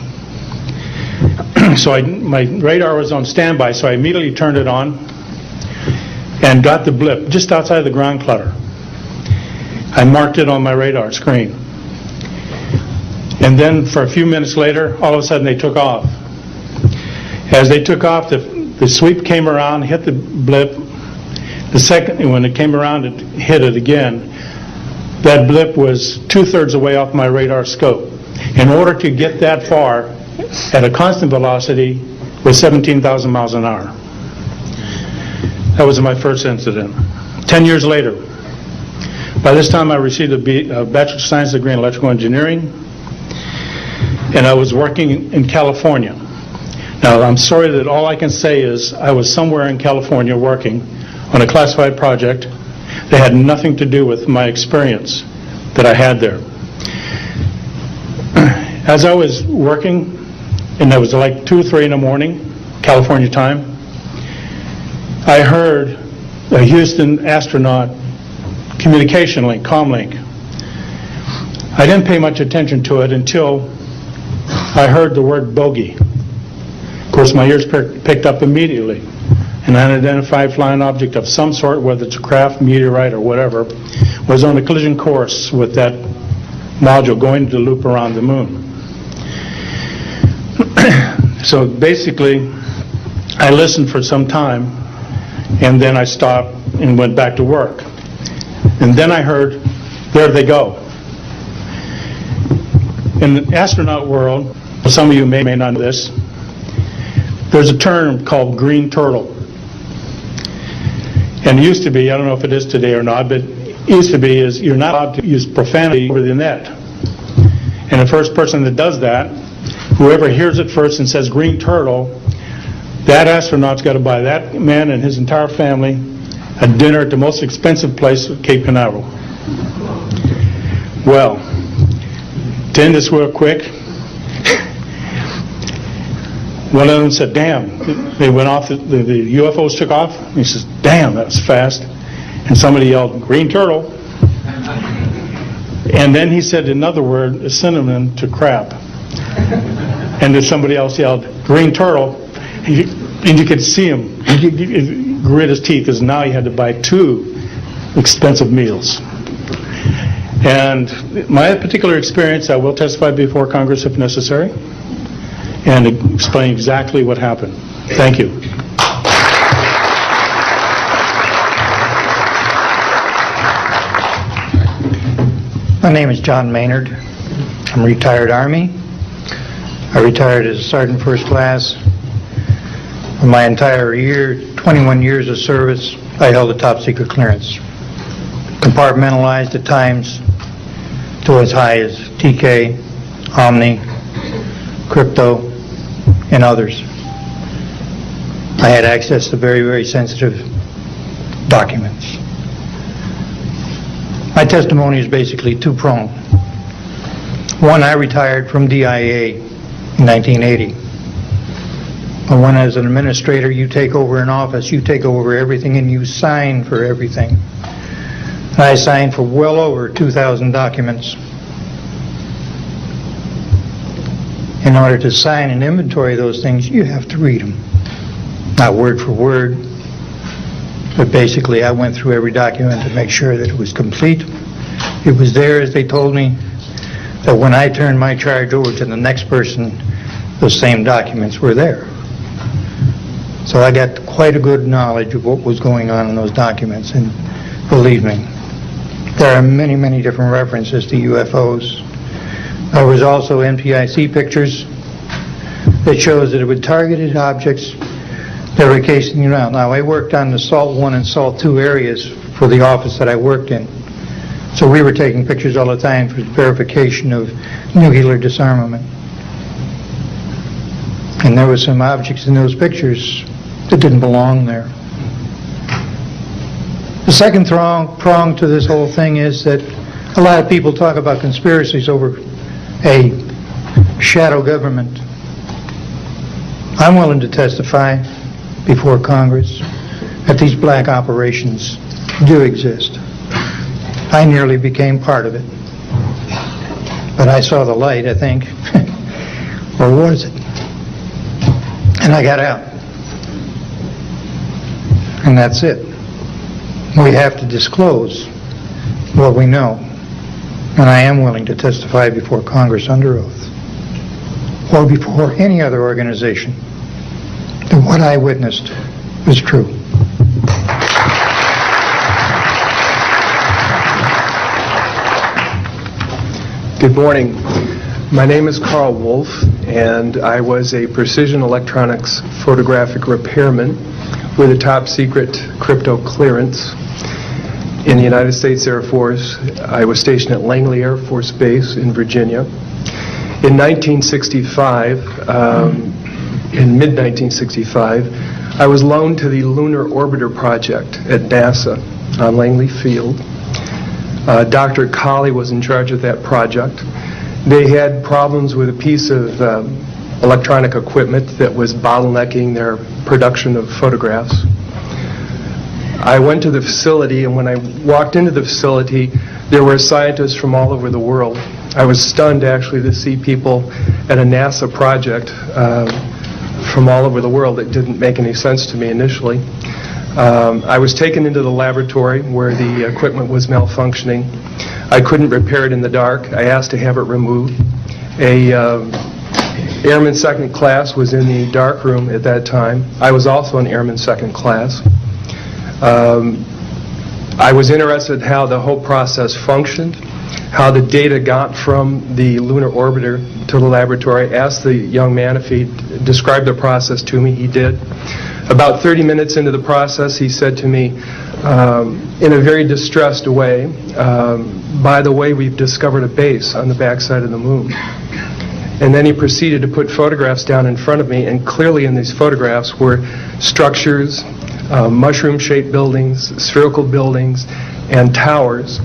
So my radar was on standby, so I immediately turned it on and got the blip just outside the ground clutter. I marked it on my radar screen. And then for a few minutes later, all of a sudden they took off. As they took off, the sweep came around, hit the blip. The second, when it came around, it hit it again. That blip was 2/3 away off my radar scope. In order to get that far at a constant velocity with 17,000 miles an hour. That was my first incident. 10 years later, by this time I received a Bachelor of Science degree in electrical engineering, and I was working in California. Now, I'm sorry that all I can say is I was somewhere in California working on a classified project that had nothing to do with my experience that I had there. As I was working, and it was like 2 or 3 in the morning, California time, I heard a Houston astronaut communication link, comlink. I didn't pay much attention to it until I heard the word bogey. Of course, my ears picked up immediately. An unidentified flying object of some sort, whether it's a craft, meteorite, or whatever, was on a collision course with that module going to loop around the moon. So basically, I listened for some time, and then I stopped and went back to work. And then I heard, there they go. In the astronaut world, some of you may not know this, there's a term called green turtle. And it used to be, I don't know if it is today or not, but it used to be is you're not allowed to use profanity over the net. And the first person that does that, whoever hears it first and says green turtle, that astronaut's got to buy that man and his entire family a dinner at the most expensive place at Cape Canaveral. Well, to end this real quick, one of them said, damn, they went off, the UFOs took off. And he says, damn, that was fast. And somebody yelled, green turtle. And then he said another word, a synonym to crap. And then somebody else yelled, green turtle. And you could see him, he grit his teeth, because now he had to buy 2 expensive meals. And my particular experience, I will testify before Congress if necessary, and explain exactly what happened. Thank you. My name is John Maynard. I'm a retired Army. I retired as a Sergeant First Class. For my entire 21 years of service, I held a top secret clearance. Compartmentalized at times to as high as TK, Omni, Crypto, and others. I had access to very, very sensitive documents. My testimony is basically two-pronged. One, I retired from DIA in 1980. And when as an administrator, you take over an office, you take over everything and you sign for everything. And I signed for well over 2,000 documents. In order to sign and inventory those things, you have to read them. Not word for word, but basically I went through every document to make sure that it was complete. It was there, as they told me, that when I turned my charge over to the next person, those same documents were there. So I got quite a good knowledge of what was going on in those documents, and believe me, there are many, many different references to UFOs. There was also NPIC pictures that shows that it would targeted objects that were casing you out. Now, I worked on the SALT 1 and SALT 2 areas for the office that I worked in. So we were taking pictures all the time for verification of nuclear disarmament. And there were some objects in those pictures that didn't belong there. The second prong to this whole thing is that a lot of people talk about conspiracies over a shadow government. I'm willing to testify before Congress that these black operations do exist. I nearly became part of it. But I saw the light, I think. Or was it? And I got out. And that's it. We have to disclose what we know. And I am willing to testify before Congress under oath, or before any other organization, that what I witnessed was true. Good morning. My name is Carl Wolf, and I was a precision electronics photographic repairman with a top secret crypto clearance in the United States Air Force. I was stationed at Langley Air Force Base in Virginia. In 1965, in mid-1965, I was loaned to the Lunar Orbiter Project at NASA on Langley Field. Dr. Colley was in charge of that project. They had problems with a piece of electronic equipment that was bottlenecking their production of photographs. I went to the facility, and when I walked into the facility, there were scientists from all over the world. I was stunned, actually, to see people at a NASA project from all over the world. It didn't make any sense to me initially. I was taken into the laboratory where the equipment was malfunctioning. I couldn't repair it in the dark. I asked to have it removed. A Airman Second Class was in the dark room at that time. I was also an Airman Second Class. I was interested in how the whole process functioned, how the data got from the lunar orbiter to the laboratory. I asked the young man if he'd describe the process to me. He did. About 30 minutes into the process, he said to me, in a very distressed way, by the way, we've discovered a base on the backside of the moon. And then he proceeded to put photographs down in front of me, and clearly in these photographs were structures, mushroom-shaped buildings, spherical buildings, and towers.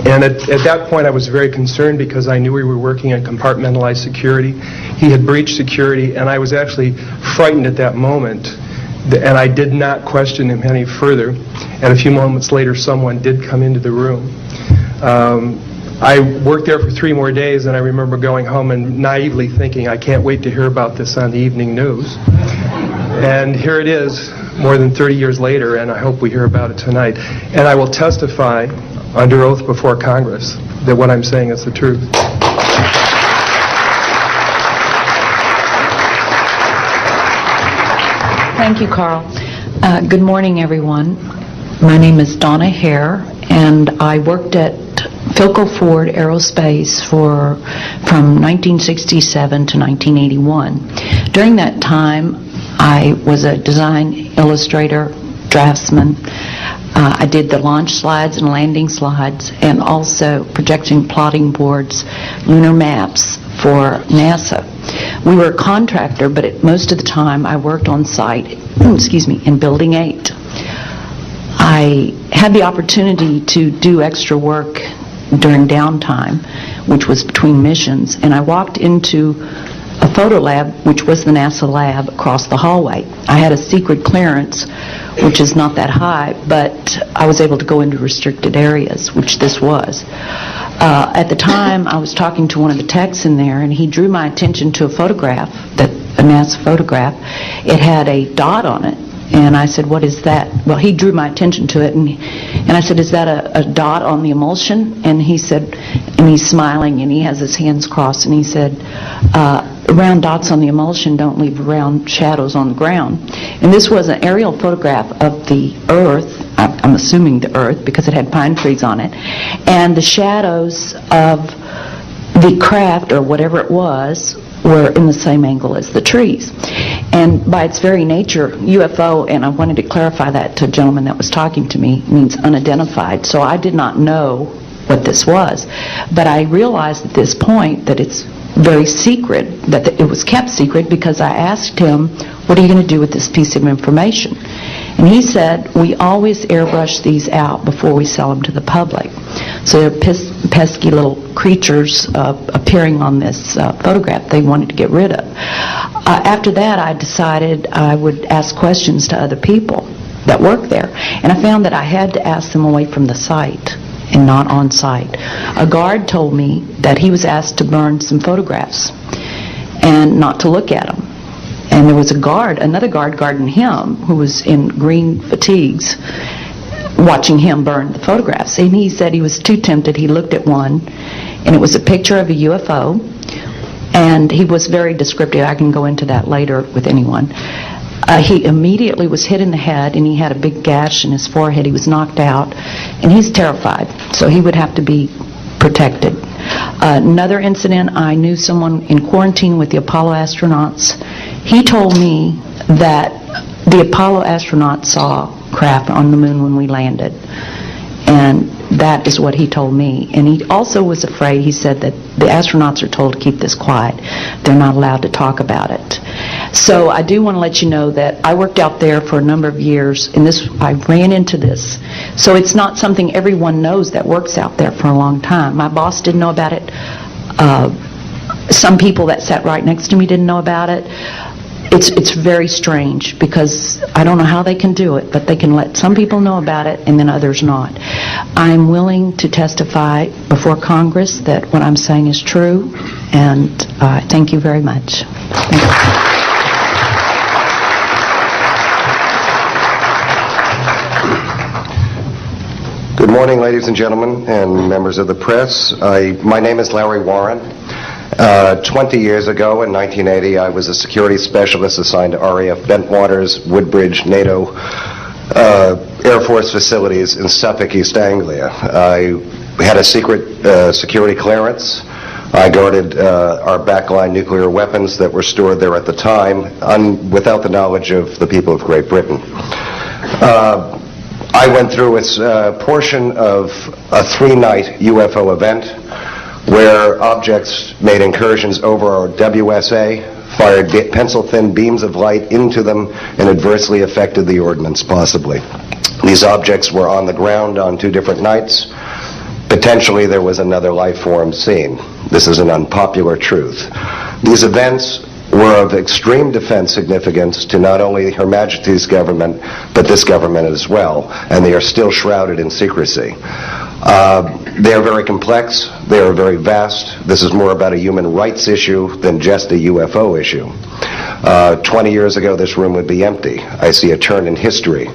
And at that point, I was very concerned because I knew we were working on compartmentalized security. He had breached security, and I was actually frightened at that moment. And I did not question him any further. And a few moments later, someone did come into the room. I worked there for 3 more days, and I remember going home and naively thinking, I can't wait to hear about this on the evening news. And here it is, more than 30 years later, and I hope we hear about it tonight. And I will testify under oath before Congress that what I'm saying is the truth. Thank you, Carl. Good morning, everyone. My name is Donna Hare, and I worked at Philco Ford Aerospace from 1967 to 1981. During that time, I was a design illustrator, draftsman. I did the launch slides and landing slides, and also projection plotting boards, lunar maps for NASA. We were a contractor, but most of the time I worked on site, in Building 8. I had the opportunity to do extra work during downtime, which was between missions, and I walked into a photo lab, which was the NASA lab, across the hallway. I had a secret clearance, which is not that high, but I was able to go into restricted areas, which this was. At the time, I was talking to one of the techs in there, and he drew my attention to a photograph, a NASA photograph. It had a dot on it, and I said, "What is that?" Well, he drew my attention to it, and I said, "Is that a dot on the emulsion?" And he said, and he's smiling, and he has his hands crossed, and he said, "Round dots on the emulsion don't leave round shadows on the ground." And this was an aerial photograph of the Earth, I'm assuming the Earth, because it had pine trees on it, and the shadows of the craft, or whatever it was, were in the same angle as the trees. And by its very nature, UFO, and I wanted to clarify that to a gentleman that was talking to me, means unidentified. So I did not know what this was. But I realized at this point that it's very secret, that it was kept secret, because I asked him, "What are you going to do with this piece of information?" And he said, "We always airbrush these out before we sell them to the public." So they're pesky little creatures appearing on this photograph they wanted to get rid of. After that, I decided I would ask questions to other people that work there. And I found that I had to ask them away from the site and not on site. A guard told me that he was asked to burn some photographs and not to look at them. And there was another guard guarding him, who was in green fatigues, watching him burn the photographs. And he said he was too tempted. He looked at one, and it was a picture of a UFO, and he was very descriptive. I can go into that later with anyone. He immediately was hit in the head, and he had a big gash in his forehead. He was knocked out, and he's terrified, so he would have to be protected. Another incident, I knew someone in quarantine with the Apollo astronauts. He told me that the Apollo astronauts saw craft on the moon when we landed, and that is what he told me. And he also was afraid. He said that the astronauts are told to keep this quiet. They're not allowed to talk about it. So I do want to let you know that I worked out there for a number of years, and I ran into this. So it's not something everyone knows that works out there for a long time. My boss didn't know about it. Some people that sat right next to me didn't know about it. It's very strange, because I don't know how they can do it, but they can let some people know about it and then others not. I'm willing to testify before Congress that what I'm saying is true, and thank you very much. Thank you. Good morning, ladies and gentlemen, and members of the press. My name is Larry Warren. 20 years ago, in 1980, I was a security specialist assigned to RAF Bentwaters, Woodbridge, NATO Air Force facilities in Suffolk, East Anglia. I had a secret security clearance. I guarded our backline nuclear weapons that were stored there at the time, without the knowledge of the people of Great Britain. I went through a portion of a 3-night UFO event where objects made incursions over our WSA, fired pencil-thin beams of light into them, and adversely affected the ordnance, possibly. These objects were on the ground on 2 different nights. Potentially there was another life form seen. This is an unpopular truth. These events were of extreme defense significance to not only Her Majesty's government, but this government as well, and they are still shrouded in secrecy. They are very complex, they are very vast. This is more about a human rights issue than just a UFO issue. 20 years ago, this room would be empty. I see a turn in history.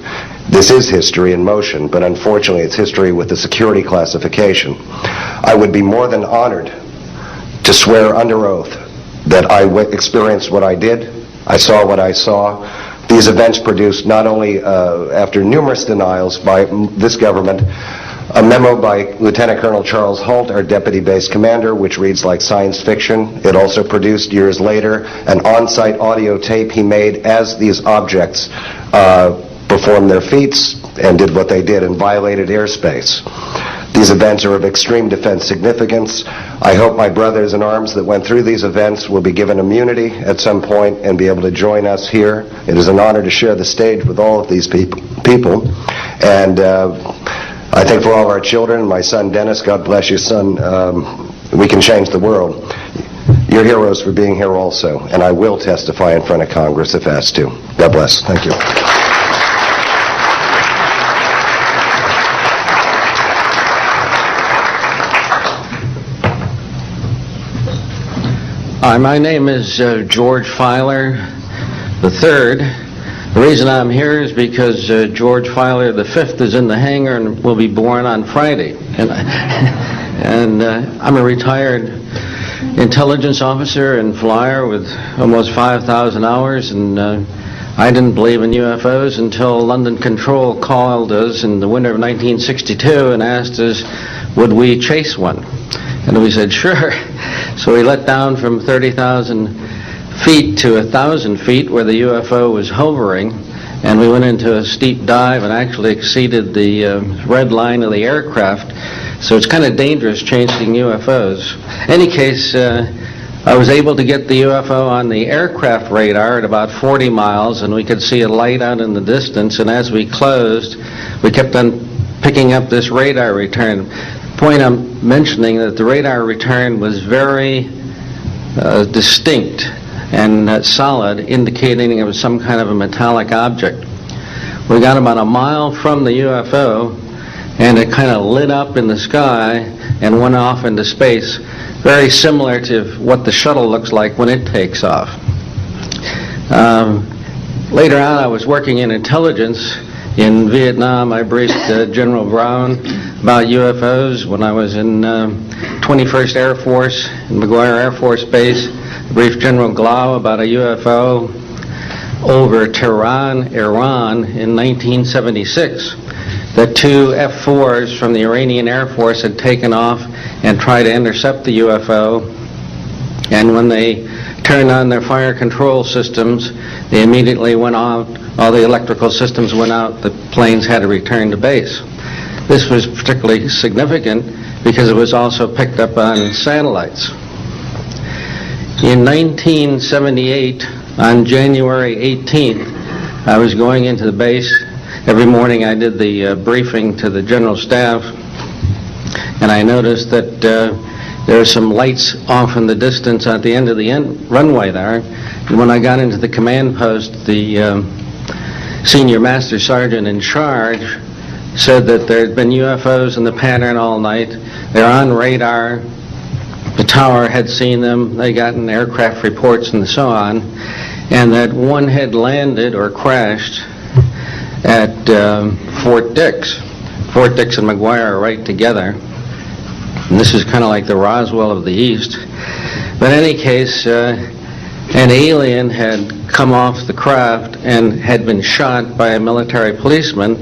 This is history in motion, but unfortunately it's history with a security classification. I would be more than honored to swear under oath that I experienced what I did, I saw what I saw, These events produced not only, after numerous denials by this government, a memo by Lieutenant Colonel Charles Holt, our deputy base commander, which reads like science fiction. It also produced, years later, an on-site audio tape he made as these objects performed their feats and did what they did and violated airspace. These events are of extreme defense significance. I hope my brothers in arms that went through these events will be given immunity at some point and be able to join us here. It is an honor to share the stage with all of these people. And I think for all of our children, my son Dennis, God bless you, son, we can change the world. You're heroes for being here also, and I will testify in front of Congress if asked to. God bless. Thank you. Hi, my name is George Filer III. The reason I'm here is because George Filer V is in the hangar and will be born on Friday. And I'm a retired intelligence officer and flyer with almost 5,000 hours, and I didn't believe in UFOs until London Control called us in the winter of 1962 and asked us, would we chase one? And we said, sure. So we let down from 30,000 feet to 1,000 feet where the UFO was hovering, and we went into a steep dive and actually exceeded the red line of the aircraft. So it's kind of dangerous chasing UFOs. In any case, I was able to get the UFO on the aircraft radar at about 40 miles, and we could see a light out in the distance, and as we closed, we kept on picking up this radar return. The point I'm mentioning that the radar return was very distinct and solid, indicating it was some kind of a metallic object. We got about a mile from the UFO, and it kind of lit up in the sky and went off into space, very similar to what the shuttle looks like when it takes off. Later on, I was working in intelligence. In Vietnam, I briefed General Brown about UFOs. When I was in 21st Air Force, in McGuire Air Force Base, I briefed General Glau about a UFO over Tehran, Iran in 1976. That two F-4s from the Iranian Air Force had taken off and tried to intercept the UFO. And when they turned on their fire control systems, they immediately went out. All the electrical systems went out. The planes had to return to base. This was particularly significant because it was also picked up on satellites. In 1978, on January 18th, I was going into the base. Every morning I did the briefing to the general staff, and I noticed that there are some lights off in the distance at the end of the runway there. And when I got into the command post, the senior master sergeant in charge said that there had been UFOs in the pattern all night. They're on radar. The tower had seen them. They gotten aircraft reports and so on. And that one had landed or crashed at Fort Dix. Fort Dix and McGuire are right together. And this is kind of like the Roswell of the East. But in any case, an alien had come off the craft and had been shot by a military policeman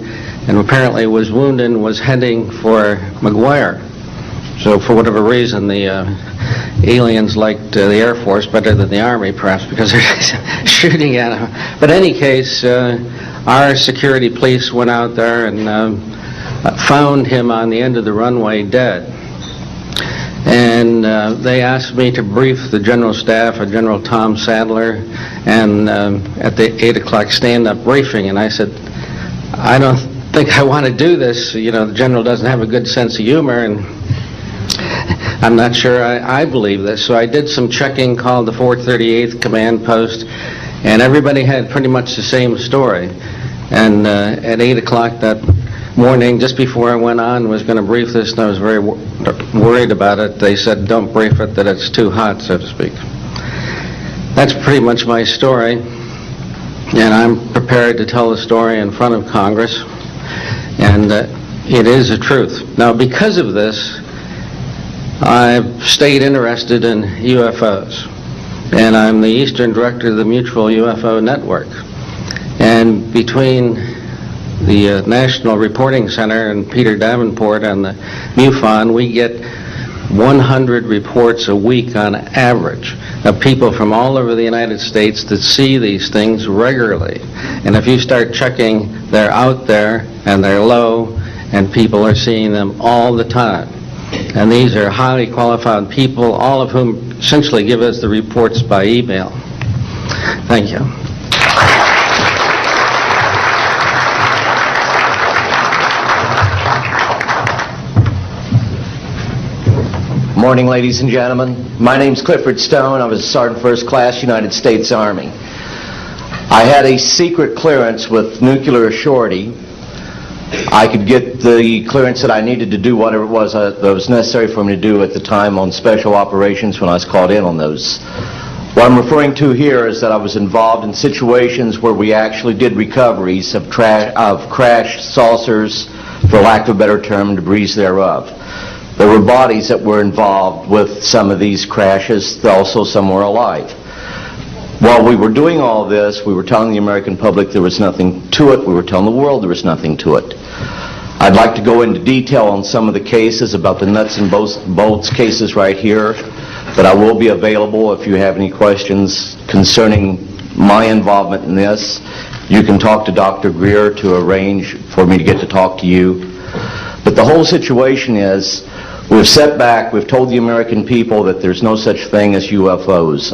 and apparently was wounded and was heading for McGuire. So for whatever reason, the aliens liked the Air Force better than the Army, perhaps because they're shooting at them. But in any case, our security police went out there and found him on the end of the runway dead. And they asked me to brief the general staff, General Tom Sadler, and at the 8 o'clock stand-up briefing. And I said, I don't think I want to do this. You know, the general doesn't have a good sense of humor, and I'm not sure I believe this. So I did some checking, called the 438th Command Post, and everybody had pretty much the same story. And at 8 o'clock that morning, just before I went on, was going to brief this, and I was very worried about it. They said, don't brief it, that it's too hot, so to speak. That's pretty much my story, and I'm prepared to tell the story in front of Congress, and it is the truth. Now, because of this, I've stayed interested in UFOs, and I'm the Eastern Director of the Mutual UFO Network. And between the National Reporting Center and Peter Davenport and the MUFON, we get 100 reports a week on average of people from all over the United States that see these things regularly. And if you start checking, they're out there and they're low, and people are seeing them all the time. And these are highly qualified people, all of whom essentially give us the reports by email. Thank you. Morning, ladies and gentlemen. My name's Clifford Stone. I was a Sergeant First Class, United States Army. I had a secret clearance with nuclear surety. I could get the clearance that I needed to do whatever it was that was necessary for me to do at the time on special operations when I was called in on those. What I'm referring to here is that I was involved in situations where we actually did recoveries of crashed saucers, for lack of a better term, debris thereof. There were bodies that were involved with some of these crashes, also some were alive. While we were doing all this, we were telling the American public there was nothing to it. We were telling the world there was nothing to it. I'd like to go into detail on some of the cases, about the nuts and bolts cases right here, but I will be available if you have any questions concerning my involvement in this. You can talk to Dr. Greer to arrange for me to get to talk to you. But the whole situation is, we've set back, we've told the American people that there's no such thing as UFOs.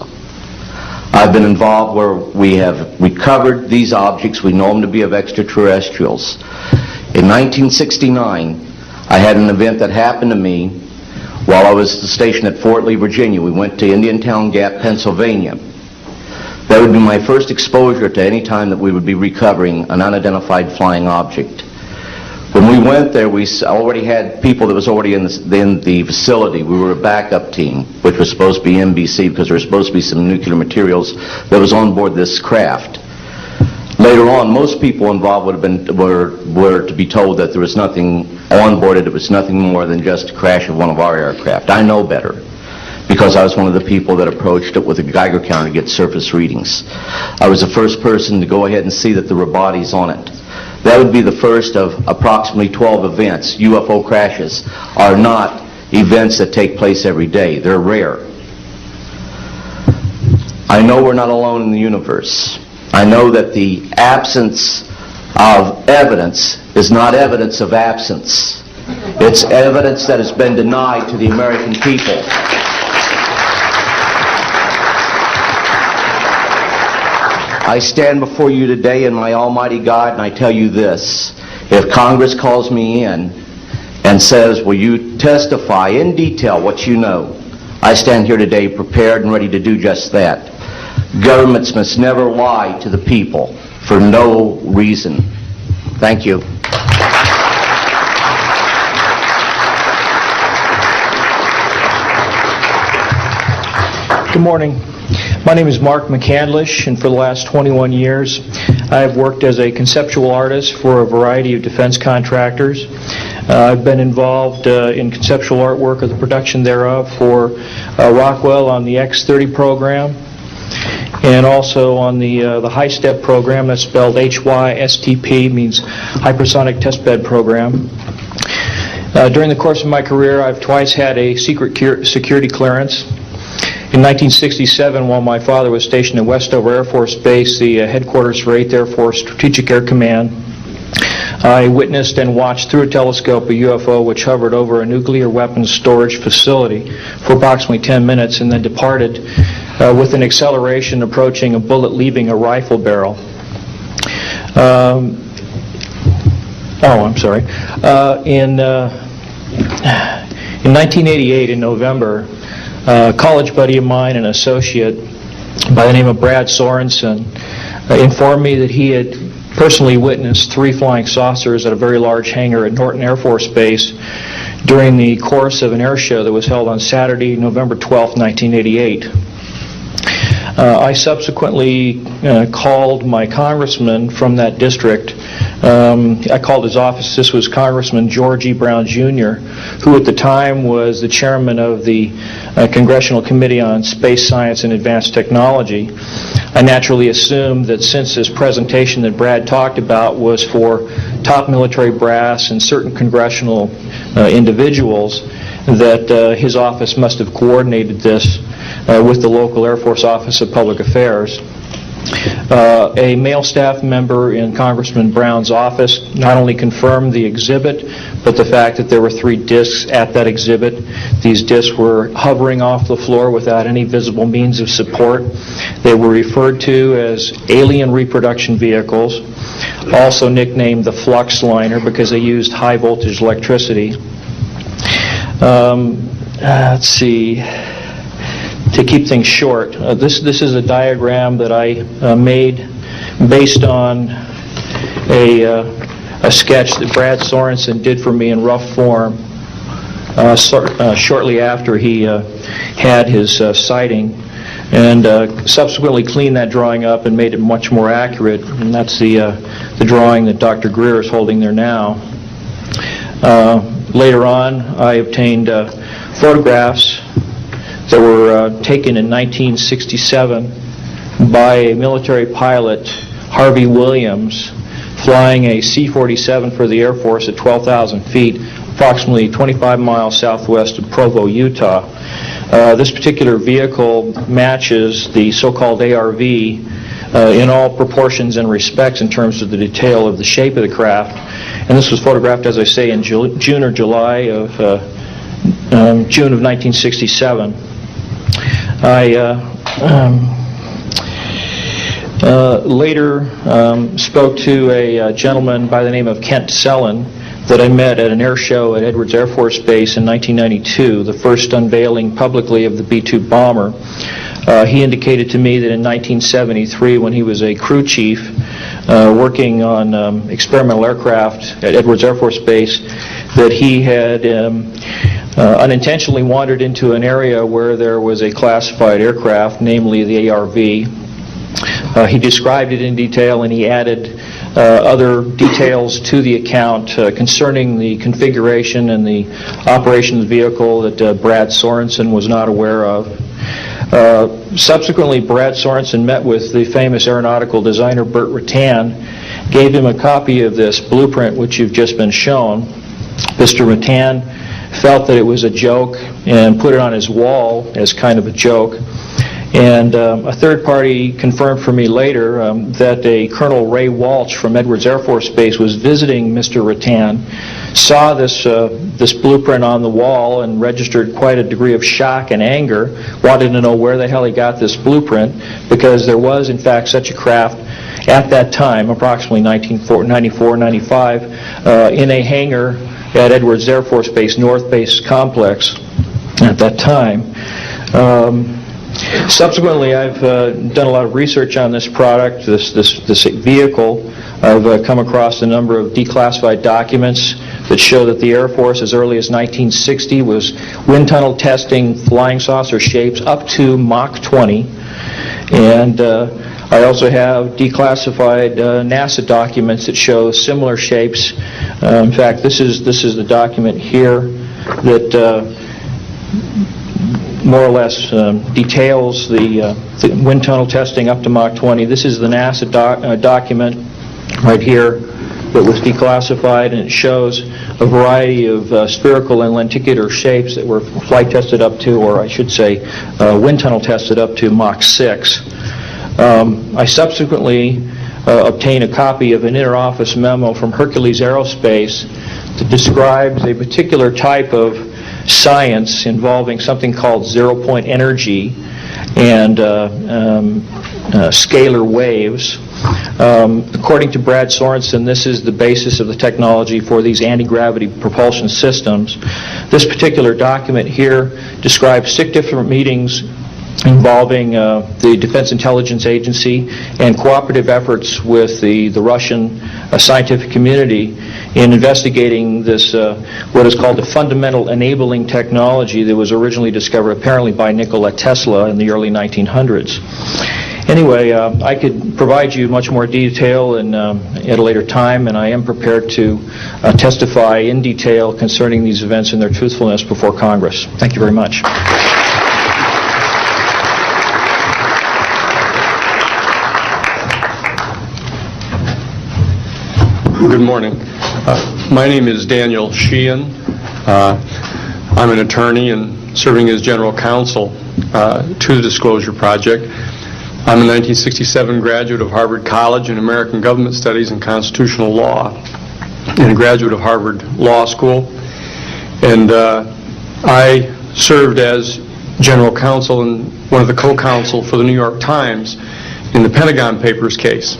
I've been involved where we have recovered these objects. We know them to be of extraterrestrials. In 1969, I had an event that happened to me while I was stationed at Fort Lee, Virginia. We went to Indiantown Gap, Pennsylvania. That would be my first exposure to any time that we would be recovering an unidentified flying object. When we went there, we already had people that was already in the facility. We were a backup team, which was supposed to be NBC, because there was supposed to be some nuclear materials that was on board this craft. Later on, most people involved were to be told that there was nothing on board it. It was nothing more than just a crash of one of our aircraft. I know better, because I was one of the people that approached it with a Geiger counter to get surface readings. I was the first person to go ahead and see that there were bodies on it. That would be the first of approximately 12 events. UFO crashes are not events that take place every day. They're rare. I know we're not alone in the universe. I know that the absence of evidence is not evidence of absence. It's evidence that has been denied to the American people. I stand before you today in my almighty God, and I tell you this. If Congress calls me in and says, will you testify in detail what you know, I stand here today prepared and ready to do just that. Governments must never lie to the people for no reason. Thank you. Good morning. My name is Mark McCandlish, and for the last 21 years, I have worked as a conceptual artist for a variety of defense contractors. I've been involved in conceptual artwork of the production thereof for Rockwell on the X-30 program, and also on the high-step program, that's spelled HYSTP, means Hypersonic Testbed Program. During the course of my career, I've twice had a secret security clearance. In 1967, while my father was stationed at Westover Air Force Base, the headquarters for 8th Air Force Strategic Air Command, I witnessed and watched through a telescope a UFO which hovered over a nuclear weapons storage facility for approximately 10 minutes and then departed with an acceleration approaching a bullet leaving a rifle barrel. In 1988, in November, a college buddy of mine, an associate by the name of Brad Sorensen, informed me that he had personally witnessed 3 flying saucers at a very large hangar at Norton Air Force Base during the course of an air show that was held on Saturday, November 12, 1988. I subsequently called my congressman from that district. I called his office. This was Congressman George E. Brown, Jr., who at the time was the chairman of the Congressional Committee on Space Science and Advanced Technology. I naturally assumed that since this presentation that Brad talked about was for top military brass and certain congressional individuals, that his office must have coordinated this with the local Air Force Office of Public Affairs. A male staff member in Congressman Brown's office not only confirmed the exhibit, but the fact that there were 3 discs at that exhibit. These discs were hovering off the floor without any visible means of support. They were referred to as alien reproduction vehicles, also nicknamed the flux liner because they used high voltage electricity. Let's see. To keep things short, this is a diagram that I made based on a sketch that Brad Sorensen did for me in rough form shortly after he had his sighting, and subsequently cleaned that drawing up and made it much more accurate. And that's the drawing that Dr. Greer is holding there now. Later on, I obtained photographs that were taken in 1967 by a military pilot, Harvey Williams, flying a C-47 for the Air Force at 12,000 feet, approximately 25 miles southwest of Provo, Utah. This particular vehicle matches the so-called ARV in all proportions and respects in terms of the detail of the shape of the craft. And this was photographed, as I say, in June or July of June of 1967. I later spoke to a gentleman by the name of Kent Sellen that I met at an air show at Edwards Air Force Base in 1992, the first unveiling publicly of the B-2 bomber. He indicated to me that in 1973, when he was a crew chief working on experimental aircraft at Edwards Air Force Base, that he had unintentionally wandered into an area where there was a classified aircraft, namely the ARV. He described it in detail, and he added other details to the account concerning the configuration and the operation of the vehicle that Brad Sorensen was not aware of. Subsequently, Brad Sorensen met with the famous aeronautical designer Burt Rutan, gave him a copy of this blueprint which you've just been shown. Mr. Rutan felt that it was a joke and put it on his wall as kind of a joke. And a third party confirmed for me later that a Colonel Ray Walsh from Edwards Air Force Base was visiting Mr. Rutan, saw this blueprint on the wall and registered quite a degree of shock and anger, wanted to know where the hell he got this blueprint, because there was in fact such a craft at that time, approximately 1994-95, in a hangar at Edwards Air Force Base, North Base Complex at that time. Subsequently, I've done a lot of research on this product, this vehicle. I've come across a number of declassified documents that show that the Air Force, as early as 1960, was wind tunnel testing flying saucer shapes up to Mach 20. And I also have declassified NASA documents that show similar shapes. In fact, this is the document here that more or less details the wind tunnel testing up to Mach 20. This is the NASA document right here that was declassified, and it shows a variety of spherical and lenticular shapes that were flight tested up to, or I should say wind tunnel tested up to Mach 6. I subsequently obtained a copy of an inter-office memo from Hercules Aerospace that describes a particular type of science involving something called zero-point energy and scalar waves. According to Brad Sorensen, this is the basis of the technology for these anti-gravity propulsion systems. This particular document here describes 6 different meetings involving the Defense Intelligence Agency and cooperative efforts with the Russian scientific community in investigating this, what is called the fundamental enabling technology that was originally discovered apparently by Nikola Tesla in the early 1900s. Anyway, I could provide you much more detail at a later time, and I am prepared to testify in detail concerning these events and their truthfulness before Congress. Thank you very much. Good morning. My name is Daniel Sheehan. I'm an attorney and serving as general counsel to the Disclosure Project. I'm a 1967 graduate of Harvard College in American Government Studies and Constitutional Law, and a graduate of Harvard Law School. And I served as general counsel and one of the co-counsel for the New York Times in the Pentagon Papers case,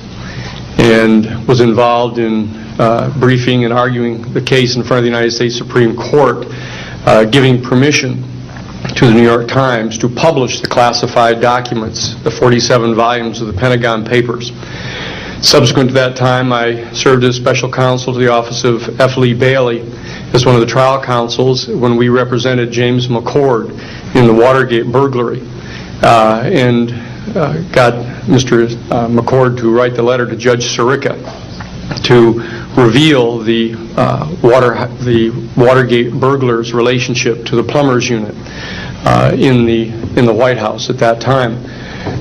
and was involved in briefing and arguing the case in front of the United States Supreme Court, giving permission to the New York Times to publish the classified documents, the 47 volumes of the Pentagon Papers. Subsequent to that time, I served as special counsel to the office of F. Lee Bailey as one of the trial counsels when we represented James McCord in the Watergate burglary, and got Mr. McCord to write the letter to Judge Sirica to reveal the Watergate burglars' relationship to the plumbers unit in the White House at that time.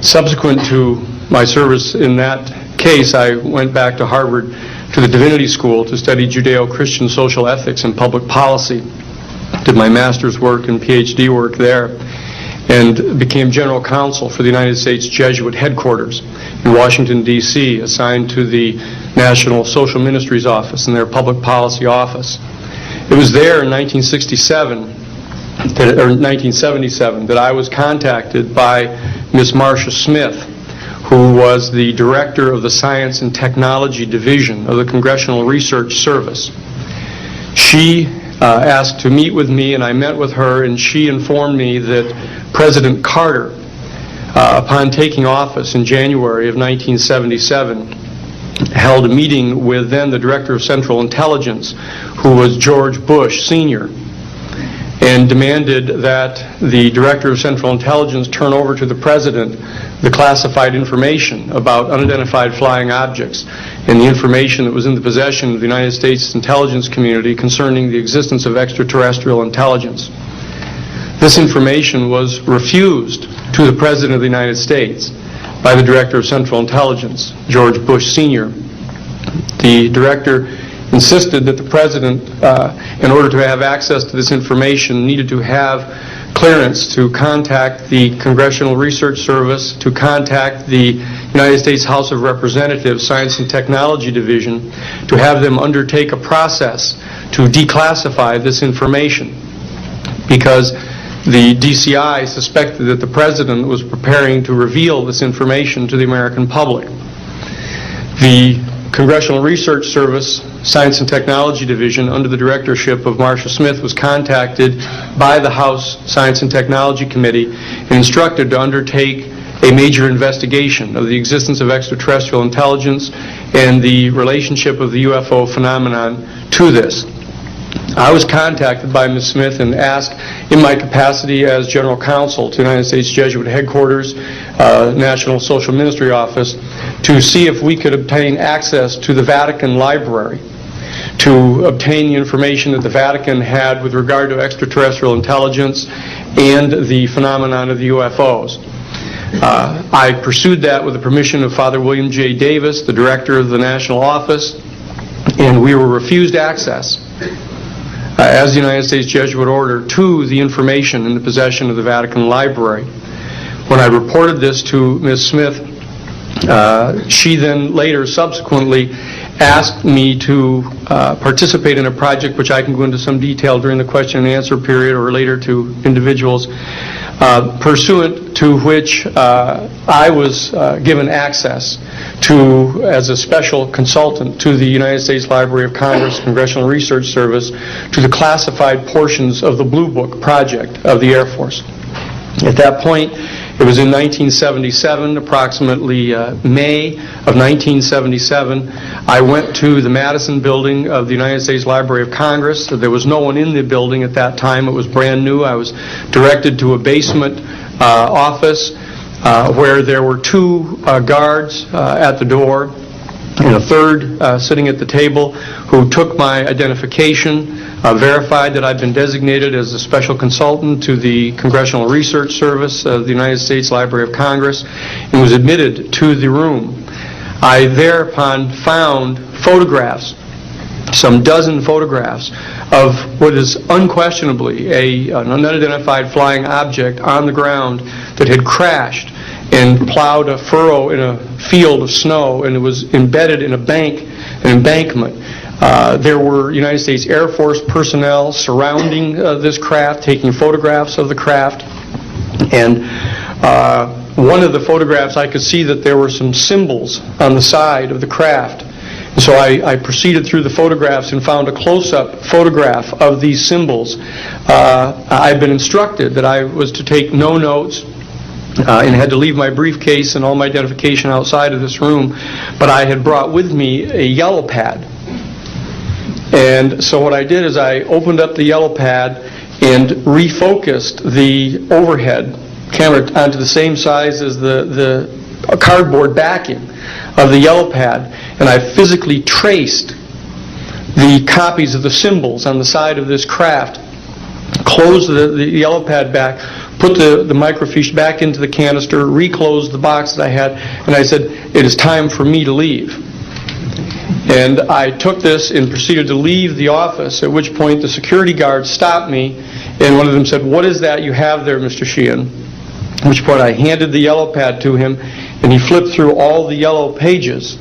Subsequent to my service in that case, I went back to Harvard to the Divinity School to study Judeo-Christian social ethics and public policy. Did my master's work and PhD work there, and became general counsel for the United States Jesuit headquarters in Washington, D.C., assigned to the National Social Ministries Office and their public policy office. It was there in 1977 that I was contacted by Miss Marcia Smith, who was the director of the Science and Technology Division of the Congressional Research Service. She asked to meet with me, and I met with her, and she informed me that President Carter, upon taking office in January of 1977, held a meeting with then the Director of Central Intelligence, who was George Bush Sr., and demanded that the Director of Central Intelligence turn over to the President the classified information about unidentified flying objects and the information that was in the possession of the United States intelligence community concerning the existence of extraterrestrial intelligence. This information was refused to the President of the United States by the Director of Central Intelligence, George Bush Sr. The Director insisted that the President, in order to have access to this information, needed to have clearance to contact the Congressional Research Service, to contact the United States House of Representatives Science and Technology Division, to have them undertake a process to declassify this information, because the DCI suspected that the President was preparing to reveal this information to the American public. The Congressional Research Service Science and Technology Division, under the directorship of Marcia Smith, was contacted by the House Science and Technology Committee and instructed to undertake a major investigation of the existence of extraterrestrial intelligence and the relationship of the UFO phenomenon to this. I was contacted by Ms. Smith and asked, in my capacity as General Counsel to the United States Jesuit Headquarters, National Social Ministry Office, to see if we could obtain access to the Vatican Library, to obtain the information that the Vatican had with regard to extraterrestrial intelligence and the phenomenon of the UFOs. I pursued that with the permission of Father William J. Davis, the director of the National Office, and we were refused access as the United States Jesuit Order to the information in the possession of the Vatican Library. When I reported this to Ms. Smith, she then later subsequently asked me to participate in a project which I can go into some detail during the question and answer period or later to individuals, pursuant to which I was given access to, as a special consultant to the United States Library of Congress Congressional Research Service, to the classified portions of the Blue Book project of the Air Force. At that point, it was in 1977, approximately May of 1977, I went to the Madison building of the United States Library of Congress. There was no one in the building at that time. It was brand new. I was directed to a basement office where there were two guards at the door and a third sitting at the table, who took my identification, verified that I'd been designated as a special consultant to the Congressional Research Service of the United States Library of Congress, and was admitted to the room. I thereupon found photographs some dozen photographs of what is unquestionably an unidentified flying object on the ground that had crashed and plowed a furrow in a field of snow, and it was embedded in an embankment. There were United States Air Force personnel surrounding this craft, taking photographs of the craft. And one of the photographs, I could see that there were some symbols on the side of the craft. So I proceeded through the photographs and found a close-up photograph of these symbols. I'd been instructed that I was to take no notes and had to leave my briefcase and all my identification outside of this room, but I had brought with me a yellow pad. And so what I did is I opened up the yellow pad and refocused the overhead camera onto the same size as the cardboard backing of the yellow pad, and I physically traced the copies of the symbols on the side of this craft, closed the yellow pad back, put the microfiche back into the canister, reclosed the box that I had, and I said, "It is time for me to leave." And I took this and proceeded to leave the office, at which point the security guards stopped me, and one of them said, "What is that you have there, Mr. Sheehan?" At which point I handed the yellow pad to him, and he flipped through all the yellow pages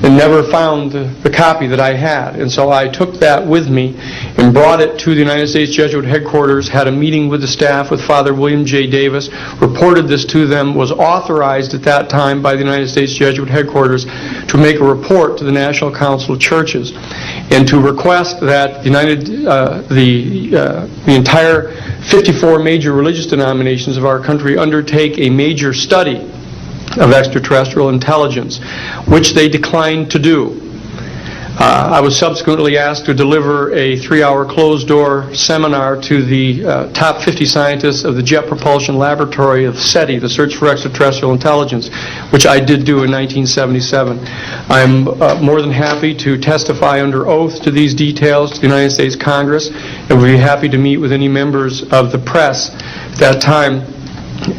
and never found the copy that I had. And so I took that with me and brought it to the United States Jesuit headquarters, had a meeting with the staff, with Father William J. Davis, reported this to them, was authorized at that time by the United States Jesuit headquarters to make a report to the National Council of Churches and to request that the entire 54 major religious denominations of our country undertake a major study of extraterrestrial intelligence, which they declined to do. I was subsequently asked to deliver a 3-hour closed-door seminar to the top 50 scientists of the Jet Propulsion Laboratory of SETI, the Search for Extraterrestrial Intelligence, which I did do in 1977. I'm more than happy to testify under oath to these details to the United States Congress, and would be happy to meet with any members of the press at that time.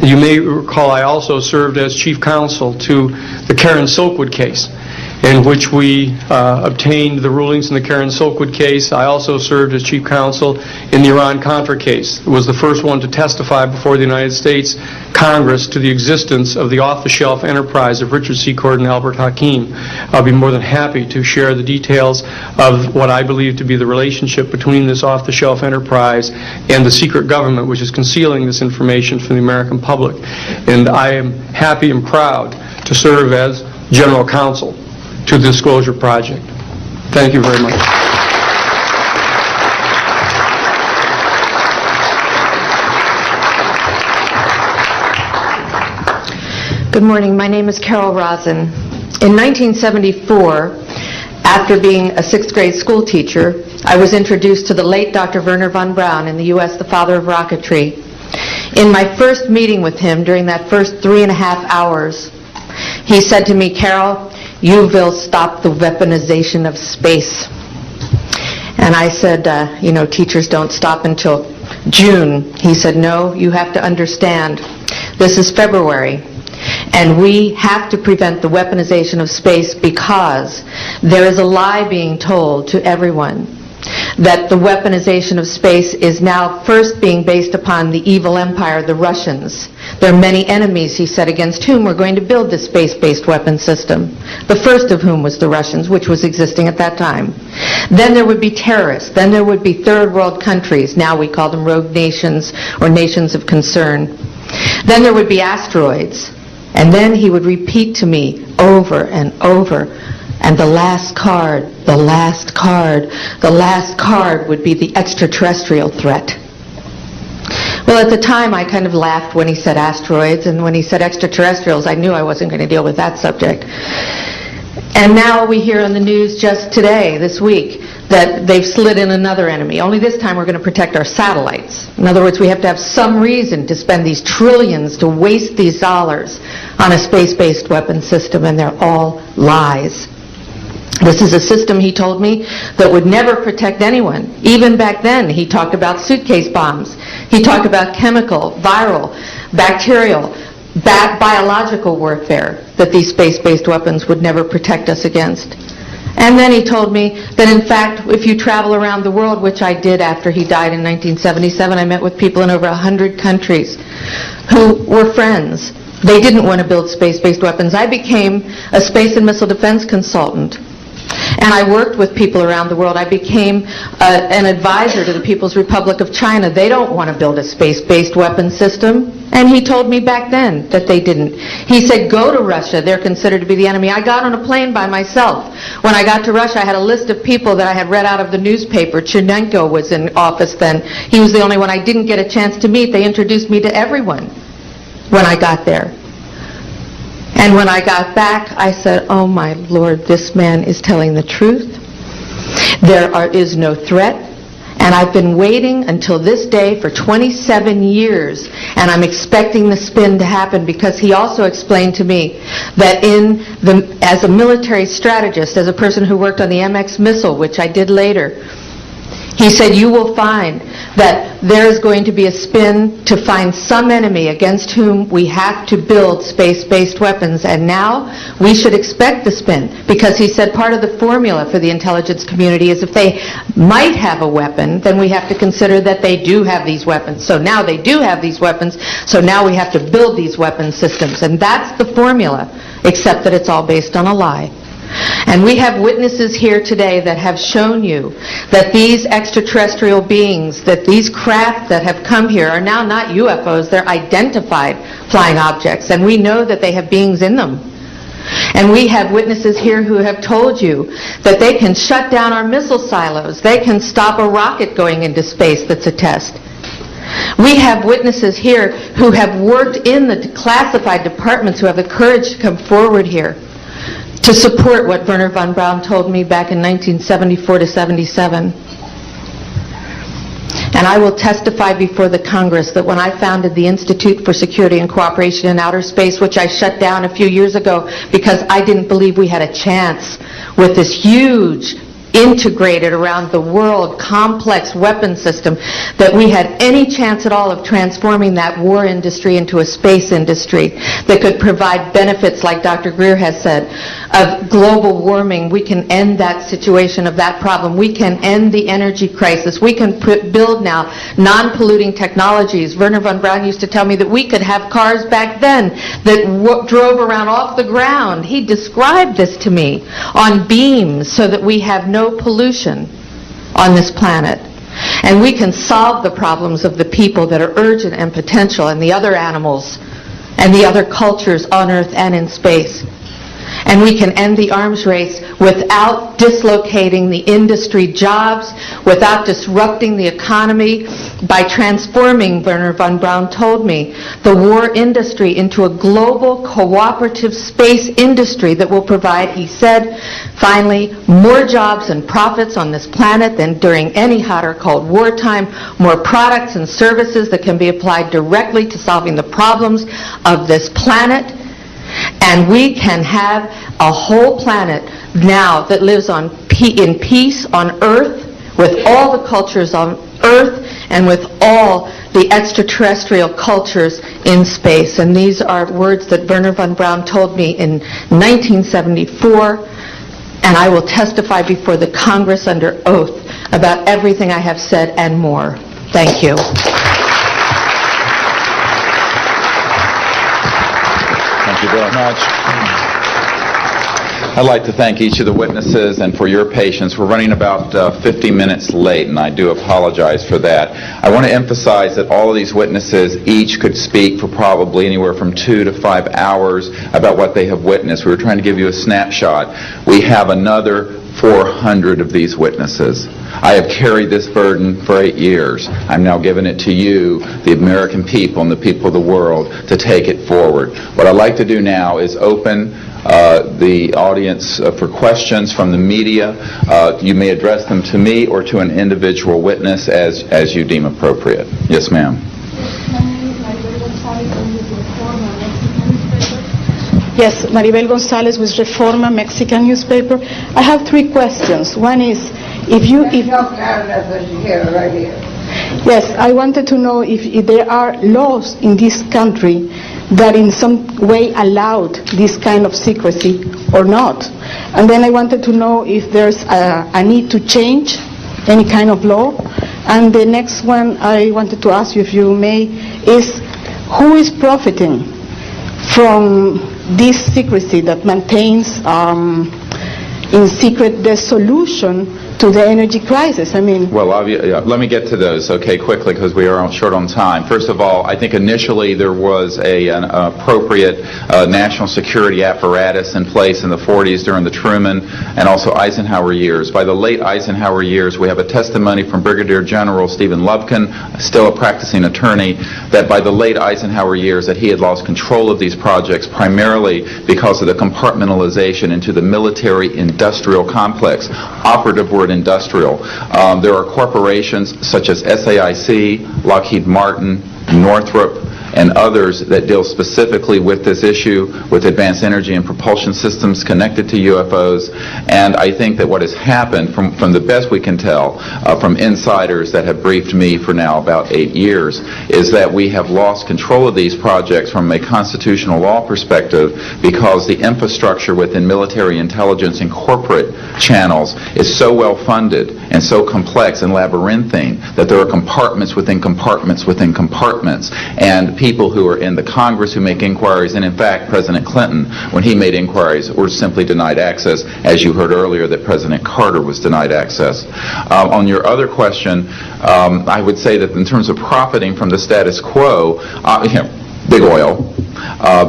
You may recall I also served as chief counsel to the Karen Silkwood case, in which we obtained the rulings in the Karen Silkwood case. I also served as chief counsel in the Iran-Contra case. It was the first one to testify before the United States Congress to the existence of the off-the-shelf enterprise of Richard Secord and Albert Hakim. I'll be more than happy to share the details of what I believe to be the relationship between this off-the-shelf enterprise and the secret government, which is concealing this information from the American public. And I am happy and proud to serve as general counsel to the Disclosure Project. Thank you very much. Good morning. My name is Carol Rosen. In 1974, after being a 6th grade school teacher, I was introduced to the late Dr. Wernher von Braun, in the U.S. the father of rocketry. In my first meeting with him, during that first 3.5 hours, he said to me, "Carol, you will stop the weaponization of space." And I said, teachers don't stop until June. He said, "No, you have to understand, this is February, and we have to prevent the weaponization of space because there is a lie being told to everyone that the weaponization of space is now first being based upon the evil empire, the Russians. There are many enemies," he said, "against whom we're going to build this space-based weapon system, the first of whom was the Russians, which was existing at that time. Then there would be terrorists. Then there would be third world countries. Now we call them rogue nations or nations of concern. Then there would be asteroids." And then he would repeat to me over and over, "And the last card, the last card, the last card would be the extraterrestrial threat." Well, at the time, I kind of laughed when he said asteroids, and when he said extraterrestrials, I knew I wasn't going to deal with that subject. And now we hear on the news just today, this week, that they've slid in another enemy. Only this time we're going to protect our satellites. In other words, we have to have some reason to spend these trillions, to waste these dollars on a space-based weapon system, and they're all lies. This is a system, he told me, that would never protect anyone. Even back then, he talked about suitcase bombs. He talked about chemical, viral, bacterial, biological warfare, that these space-based weapons would never protect us against. And then he told me that, in fact, if you travel around the world, which I did after he died in 1977, I met with people in over 100 countries who were friends. They didn't want to build space-based weapons. I became a space and missile defense consultant. And I worked with people around the world. I became an advisor to the People's Republic of China. They don't want to build a space-based weapon system. And he told me back then that they didn't. He said, go to Russia. They're considered to be the enemy. I got on a plane by myself. When I got to Russia, I had a list of people that I had read out of the newspaper. Chernenko was in office then. He was the only one I didn't get a chance to meet. They introduced me to everyone when I got there. And when I got back, I said, oh my Lord, this man is telling the truth. There is no threat. And I've been waiting until this day for 27 years, and I'm expecting the spin to happen, because he also explained to me that as a military strategist, as a person who worked on the MX missile, which I did later, he said, you will find that there is going to be a spin to find some enemy against whom we have to build space-based weapons. And now we should expect the spin, because he said part of the formula for the intelligence community is if they might have a weapon, then we have to consider that they do have these weapons. So now they do have these weapons, so now we have to build these weapon systems. And that's the formula, except that it's all based on a lie. And we have witnesses here today that have shown you that these extraterrestrial beings, that these craft that have come here are now not UFOs, they're identified flying objects, and we know that they have beings in them. And we have witnesses here who have told you that they can shut down our missile silos, they can stop a rocket going into space that's a test. We have witnesses here who have worked in the classified departments who have the courage to come forward here to support what Wernher von Braun told me back in 1974 to 77. And I will testify before the Congress that when I founded the Institute for Security and Cooperation in Outer Space, which I shut down a few years ago because I didn't believe we had a chance with this huge, integrated around the world, complex weapon system, that we had any chance at all of transforming that war industry into a space industry that could provide benefits, like Dr. Greer has said, of global warming. We can end that situation of that problem. We can end the energy crisis. We can build now non-polluting technologies. Wernher von Braun used to tell me that we could have cars back then that drove around off the ground. He described this to me on beams so that we have no pollution on this planet. And we can solve the problems of the people that are urgent and potential, and the other animals and the other cultures on Earth and in space. And we can end the arms race without dislocating the industry jobs, without disrupting the economy, by transforming, Wernher von Braun told me, the war industry into a global cooperative space industry that will provide, he said, finally, more jobs and profits on this planet than during any hot or cold wartime, more products and services that can be applied directly to solving the problems of this planet. And we can have a whole planet now that lives in peace on Earth, with all the cultures on Earth and with all the extraterrestrial cultures in space. And these are words that Wernher von Braun told me in 1974, and I will testify before the Congress under oath about everything I have said and more. Thank you. Thank you very much. I'd like to thank each of the witnesses and for your patience. We're running about 50 minutes late, and I do apologize for that. I want to emphasize that all of these witnesses each could speak for probably anywhere from 2 to 5 hours about what they have witnessed. We were trying to give you a snapshot. We have another 400 of these witnesses. I have carried this burden for 8 years. I'm now giving it to you, the American people and the people of the world, to take it forward. What I'd like to do now is open the audience for questions from the media. You may address them to me or to an individual witness as you deem appropriate. Yes, ma'am. Yes, Maribel Gonzalez with Reforma, Mexican newspaper. I have 3 questions. One is, Yes, I wanted to know if there are laws in this country that in some way allowed this kind of secrecy or not. And then I wanted to know if there's a need to change any kind of law. And the next one I wanted to ask you, if you may, is who is profiting from this secrecy that maintains in secret the solution to the energy crisis? I mean... Well, let me get to those, okay, quickly, because we are short on time. First of all, I think initially there was an appropriate national security apparatus in place in the 40s during the Truman and also Eisenhower years. By the late Eisenhower years, we have a testimony from Brigadier General Stephen Lubkin, still a practicing attorney, that by the late Eisenhower years that he had lost control of these projects primarily because of the compartmentalization into the military-industrial complex. Operative word industrial. There are corporations such as SAIC, Lockheed Martin, Northrop, and others that deal specifically with this issue, with advanced energy and propulsion systems connected to UFOs. And I think that what has happened, from the best we can tell, from insiders that have briefed me for now about 8 years, is that we have lost control of these projects from a constitutional law perspective because the infrastructure within military intelligence and corporate channels is so well funded and so complex and labyrinthine that there are compartments within compartments within compartments. And people who are in the Congress who make inquiries, and in fact President Clinton, when he made inquiries, were simply denied access, as you heard earlier that President Carter was denied access. On your other question, I would say that in terms of profiting from the status quo, big oil.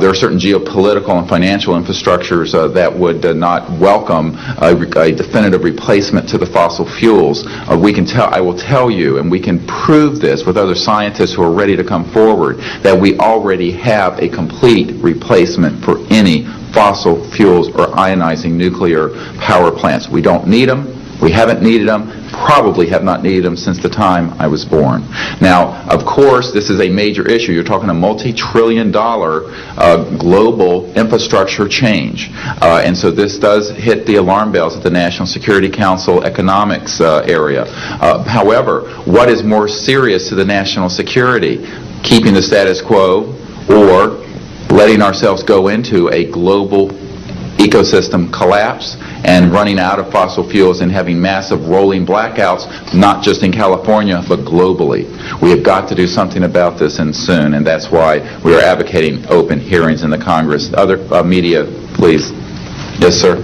There are certain geopolitical and financial infrastructures that would not welcome a definitive replacement to the fossil fuels. I will tell you, and we can prove this with other scientists who are ready to come forward, that we already have a complete replacement for any fossil fuels or ionizing nuclear power plants. We don't need them. We haven't needed them, probably have not needed them since the time I was born. Now, of course, this is a major issue. You're talking a multi-trillion-dollar global infrastructure change. And so this does hit the alarm bells at the National Security Council economics area. However, what is more serious to the national security? Keeping the status quo or letting ourselves go into a global ecosystem collapse and running out of fossil fuels and having massive rolling blackouts, not just in California, but globally. We have got to do something about this, and soon, and that's why we are advocating open hearings in the Congress. Other media, please. Yes, sir.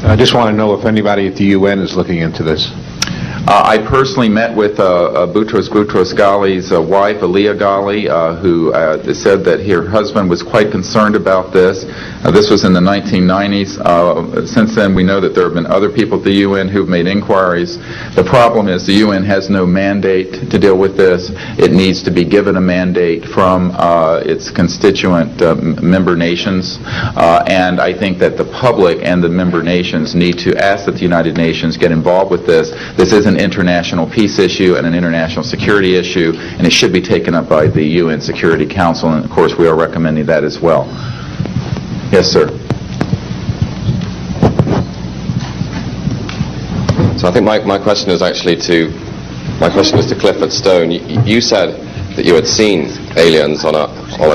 I just want to know if anybody at the UN is looking into this. I personally met with Boutros Ghali's wife, Aliyah Ghali, who said that her husband was quite concerned about this. This was in the 1990s. Since then, we know that there have been other people at the UN who have made inquiries. The problem is the UN has no mandate to deal with this. It needs to be given a mandate from its constituent member nations. And I think that the public and the member nations need to ask that the United Nations get involved with this. This is an international peace issue and an international security issue, and it should be taken up by the UN Security Council, and of course we are recommending that as well. Yes, sir. So I think my question is actually to Clifford Stone. You said that you had seen aliens on a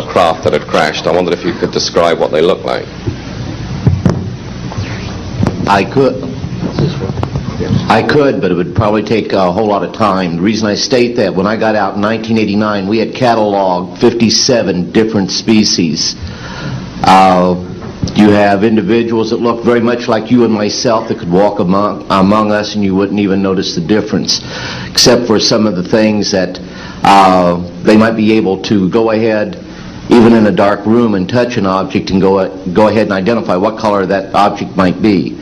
craft that had crashed. I wondered if you could describe what they looked like. I could, but it would probably take a whole lot of time. The reason I state that, when I got out in 1989, we had cataloged 57 different species. You have individuals that look very much like you and myself that could walk among us and you wouldn't even notice the difference, except for some of the things that they might be able to go ahead, even in a dark room, and touch an object and go ahead and identify what color that object might be.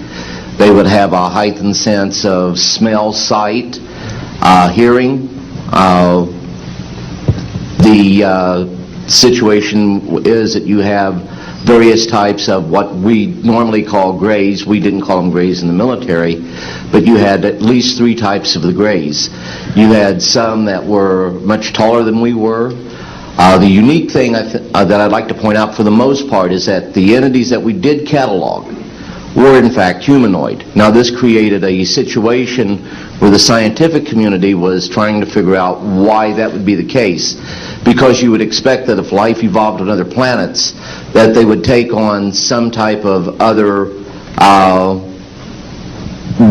They would have a heightened sense of smell, sight, hearing. The situation is that you have various types of what we normally call grays. We didn't call them grays in the military, but you had at least 3 types of the grays. You had some that were much taller than we were. The unique thing that I'd like to point out for the most part is that the entities that we did catalog were in fact humanoid. Now this created a situation where the scientific community was trying to figure out why that would be the case. Because you would expect that if life evolved on other planets, that they would take on some type of other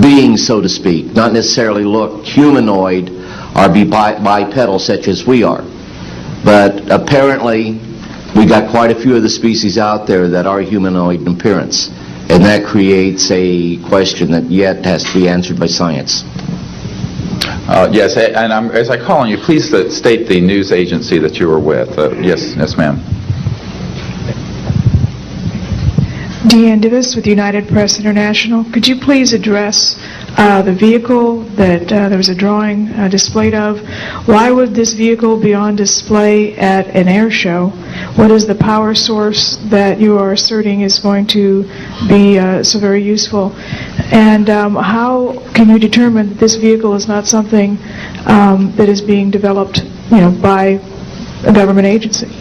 being, so to speak, not necessarily look humanoid or be bipedal such as we are. But apparently, we got quite a few of the species out there that are humanoid in appearance, and that creates a question that yet has to be answered by science. Yes, and as I call on you, please state the news agency that you were with. Yes, ma'am. Deanne Divis with United Press International. Could you please address the vehicle that there was a drawing displayed of? Why would this vehicle be on display at an air show? What is the power source that you are asserting is going to be so very useful? And how can you determine that this vehicle is not something that is being developed, by a government agency?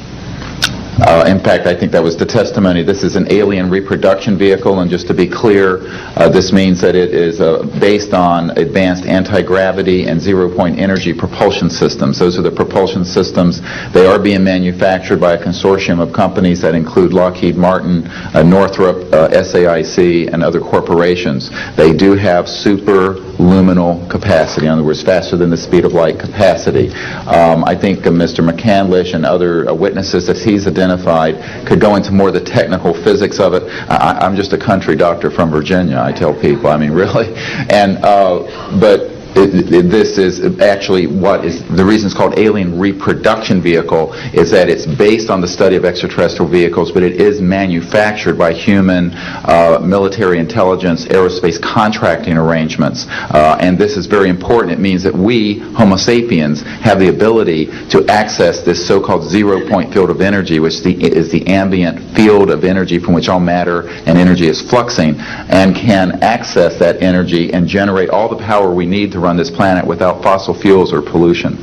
In fact, I think that was the testimony. This is an alien reproduction vehicle, and just to be clear, this means that it is based on advanced anti-gravity and zero-point energy propulsion systems. Those are the propulsion systems. They are being manufactured by a consortium of companies that include Lockheed Martin, Northrop, SAIC, and other corporations. They do have superluminal capacity, in other words, faster than the speed of light capacity. I think Mr. McCandlish and other witnesses that he's identified could go into more of the technical physics of it. I'm just a country doctor from Virginia, I tell people. I mean, really. And but this is actually what is the reason it's called alien reproduction vehicle, is that it's based on the study of extraterrestrial vehicles, but it is manufactured by human military intelligence aerospace contracting arrangements. And this is very important. It means that we, Homo sapiens, have the ability to access this so-called zero-point field of energy, which is the ambient field of energy from which all matter and energy is fluxing, and can access that energy and generate all the power we need to run this planet without fossil fuels or pollution.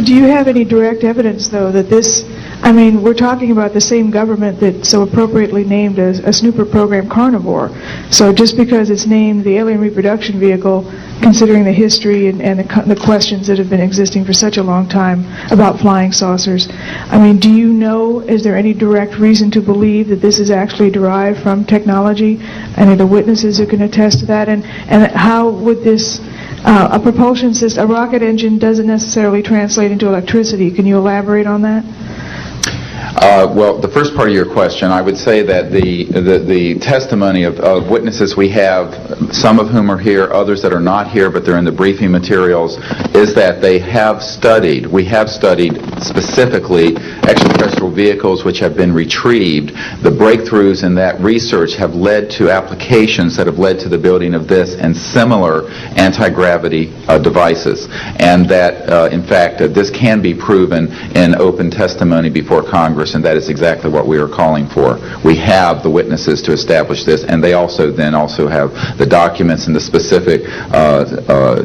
Do you have any direct evidence, though, that this, we're talking about the same government that so appropriately named a snooper program Carnivore. So just because it's named the alien reproduction vehicle, considering the history and the questions that have been existing for such a long time about flying saucers, do you know, is there any direct reason to believe that this is actually derived from technology? Any of the witnesses who can attest to that? And how would this, a propulsion system, a rocket engine doesn't necessarily translate into electricity. Can you elaborate on that? Well, the first part of your question, I would say that the testimony of witnesses we have, some of whom are here, others that are not here, but they're in the briefing materials, is that we have studied specifically extraterrestrial vehicles which have been retrieved. The breakthroughs in that research have led to applications that have led to the building of this and similar anti-gravity devices. And that, in fact, this can be proven in open testimony before Congress, and that is exactly what we are calling for. We have the witnesses to establish this, and they also have the documents and the specific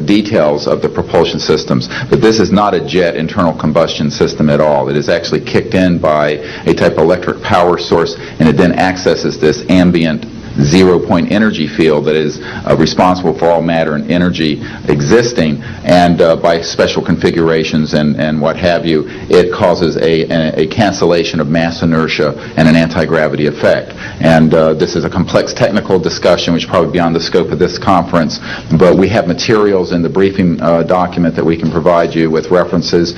details of the propulsion systems. But this is not a jet internal combustion system at all. It is actually kicked in by a type of electric power source, and it then accesses this ambient zero-point energy field that is responsible for all matter and energy existing, and by special configurations and what have you, it causes a cancellation of mass inertia and an anti-gravity effect. And this is a complex technical discussion which is probably beyond the scope of this conference, but we have materials in the briefing document that we can provide you with references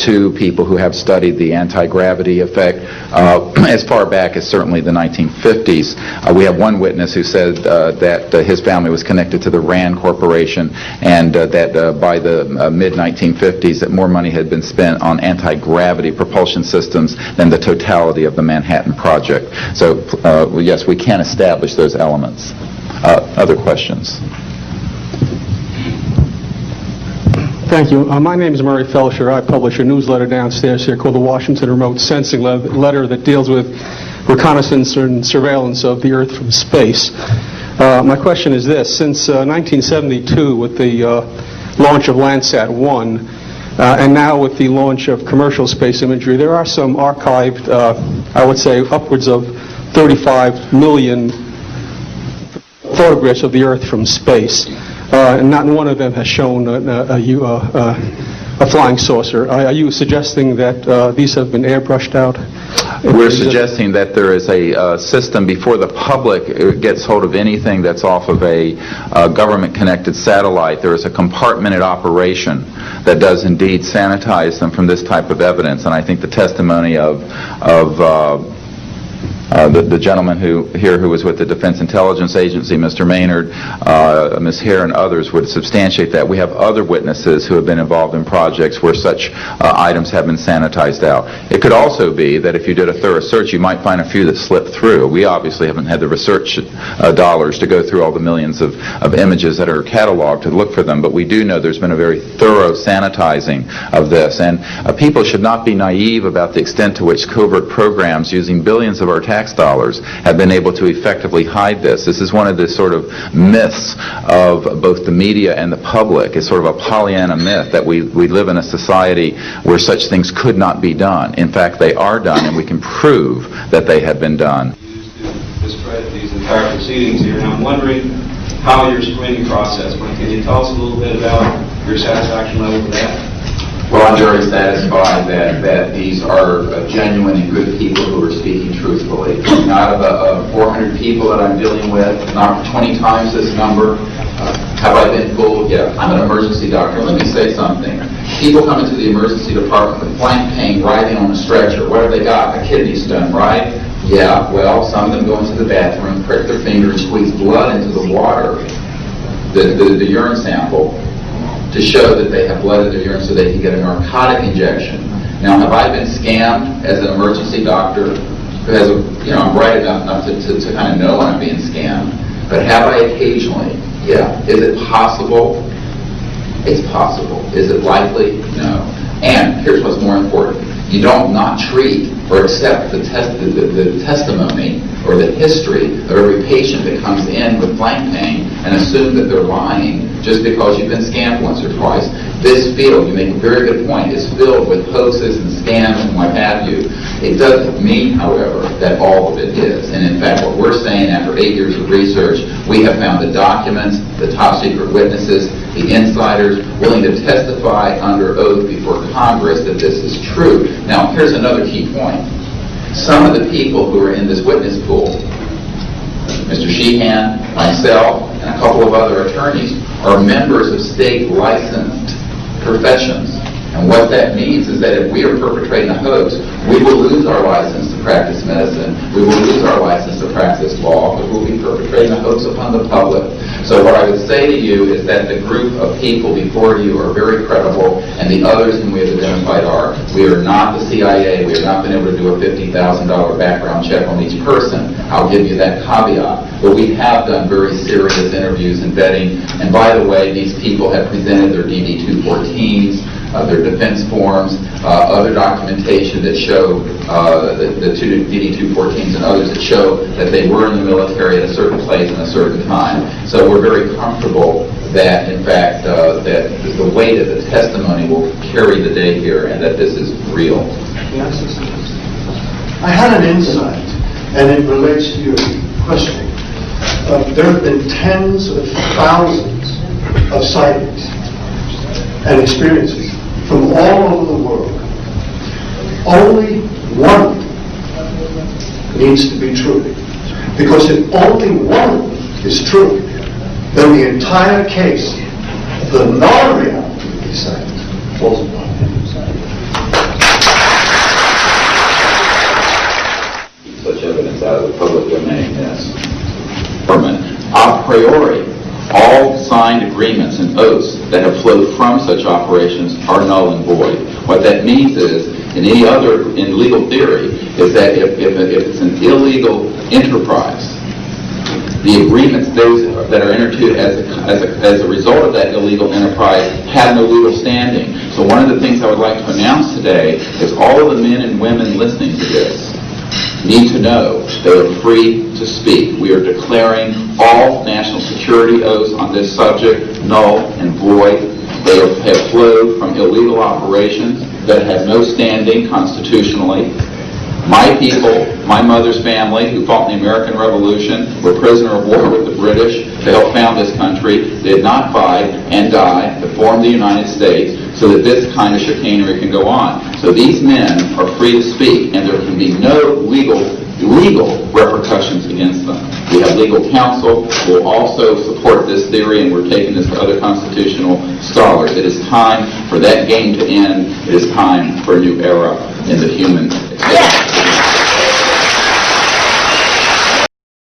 to people who have studied the anti-gravity effect as far back as certainly the 1950s. We have one witness who said that his family was connected to the RAND Corporation, and that by the mid-1950s that more money had been spent on anti-gravity propulsion systems than the totality of the Manhattan Project. So yes, we can establish those elements. Other questions? Thank you. My name is Murray Felsher. I publish a newsletter downstairs here called the Washington Remote Sensing Letter that deals with reconnaissance and surveillance of the Earth from space. My question is this. Since 1972, with the launch of Landsat 1, and now with the launch of commercial space imagery, there are some archived, I would say, upwards of 35 million photographs of the Earth from space. and not one of them has shown a flying saucer. Are you suggesting that these have been airbrushed out? We're suggesting that there is a system before the public gets hold of anything that's off of a government-connected satellite. There is a compartmented operation that does indeed sanitize them from this type of evidence. And I think the testimony of the gentleman who was with the Defense Intelligence Agency, Mr. Maynard, Ms. Hare, and others would substantiate that. We have other witnesses who have been involved in projects where such items have been sanitized out. It could also be that if you did a thorough search, you might find a few that slipped through. We obviously haven't had the research dollars to go through all the millions of images that are cataloged to look for them, but we do know there's been a very thorough sanitizing of this. And people should not be naive about the extent to which covert programs using billions of our tax dollars have been able to effectively hide this. This is one of the sort of myths of both the media and the public. It's sort of a Pollyanna myth that we live in a society where such things could not be done. In fact, they are done, and we can prove that they have been done. Discredit these entire proceedings here, and I'm wondering how your screening process went. Can you tell us a little bit about your satisfaction level with that? Well, I'm very satisfied that these are genuine and good people who are speaking truthfully. Out of the 400 people that I'm dealing with, not 20 times this number, have I been fooled? Yeah. I'm an emergency doctor. Let me say something. People come into the emergency department with flank pain, writhing on a stretcher. What have they got? A kidney stone, right? Yeah, well, some of them go into the bathroom, prick their finger, and squeeze blood into the water, the urine sample, to show that they have blood in their urine so they can get a narcotic injection. Now, have I been scammed as an emergency doctor who has I'm bright enough to kind of know when I'm being scammed, but have I occasionally? Yeah. Is it possible? It's possible. Is it likely? No. And here's what's more important. You don't not treat or accept the testimony or the history of every patient that comes in with flank pain and assume that they're lying just because you've been scammed once or twice. This field, you make a very good point, is filled with hoaxes and scams and what have you. It doesn't mean, however, that all of it is. And in fact, what we're saying after 8 years of research, we have found the documents, the top secret witnesses, the insiders willing to testify under oath before Congress that this is true. Now, here's another key point. Some of the people who are in this witness pool, Mr. Sheehan, myself, and a couple of other attorneys, are members of state licensed professions. And what that means is that if we are perpetrating a hoax, we will lose our license to practice medicine, we will lose our license to practice law, but we'll be perpetrating a hoax upon the public. So what I would say to you is that the group of people before you are very credible, and the others whom we have identified are. We are not the CIA. We have not been able to do a $50,000 background check on each person. I'll give you that caveat. But we have done very serious interviews and vetting. And by the way, these people have presented their DD-214s, their defense forms, other documentation that show the two DD-214s and others that show that they were in the military at a certain place and a certain time. So we're very comfortable that, in fact, that the weight of the testimony will carry the day here and that this is real. Yes, I had an insight, and it relates to your questioning. There have been tens of thousands of sightings and experiences from all over the world. Only one needs to be true. Because if only one is true, then the entire case, the non-reality of these sightings, falls apart. Such evidence out of the public domain, yes. Permanent. A priori, all signed agreements and oaths that have flowed from such operations are null and void. What that means is, in legal theory, is that if it's an illegal enterprise, the agreements those that are entered into as a result of that illegal enterprise have no legal standing. So one of the things I would like to announce today is all of the men and women listening to this need to know they are free to speak. We are declaring all national security oaths on this subject null and void. They have flowed from illegal operations that have no standing constitutionally. My people, my mother's family, who fought in the American Revolution, were prisoner of war with the British to help found this country, did not fight and die to form the United States so that this kind of chicanery can go on. So these men are free to speak, and there can be no legal repercussions against them. We have legal counsel who will also support this theory, and we're taking this to other constitutional scholars. It is time for that game to end. It is time for a new era in the human experience.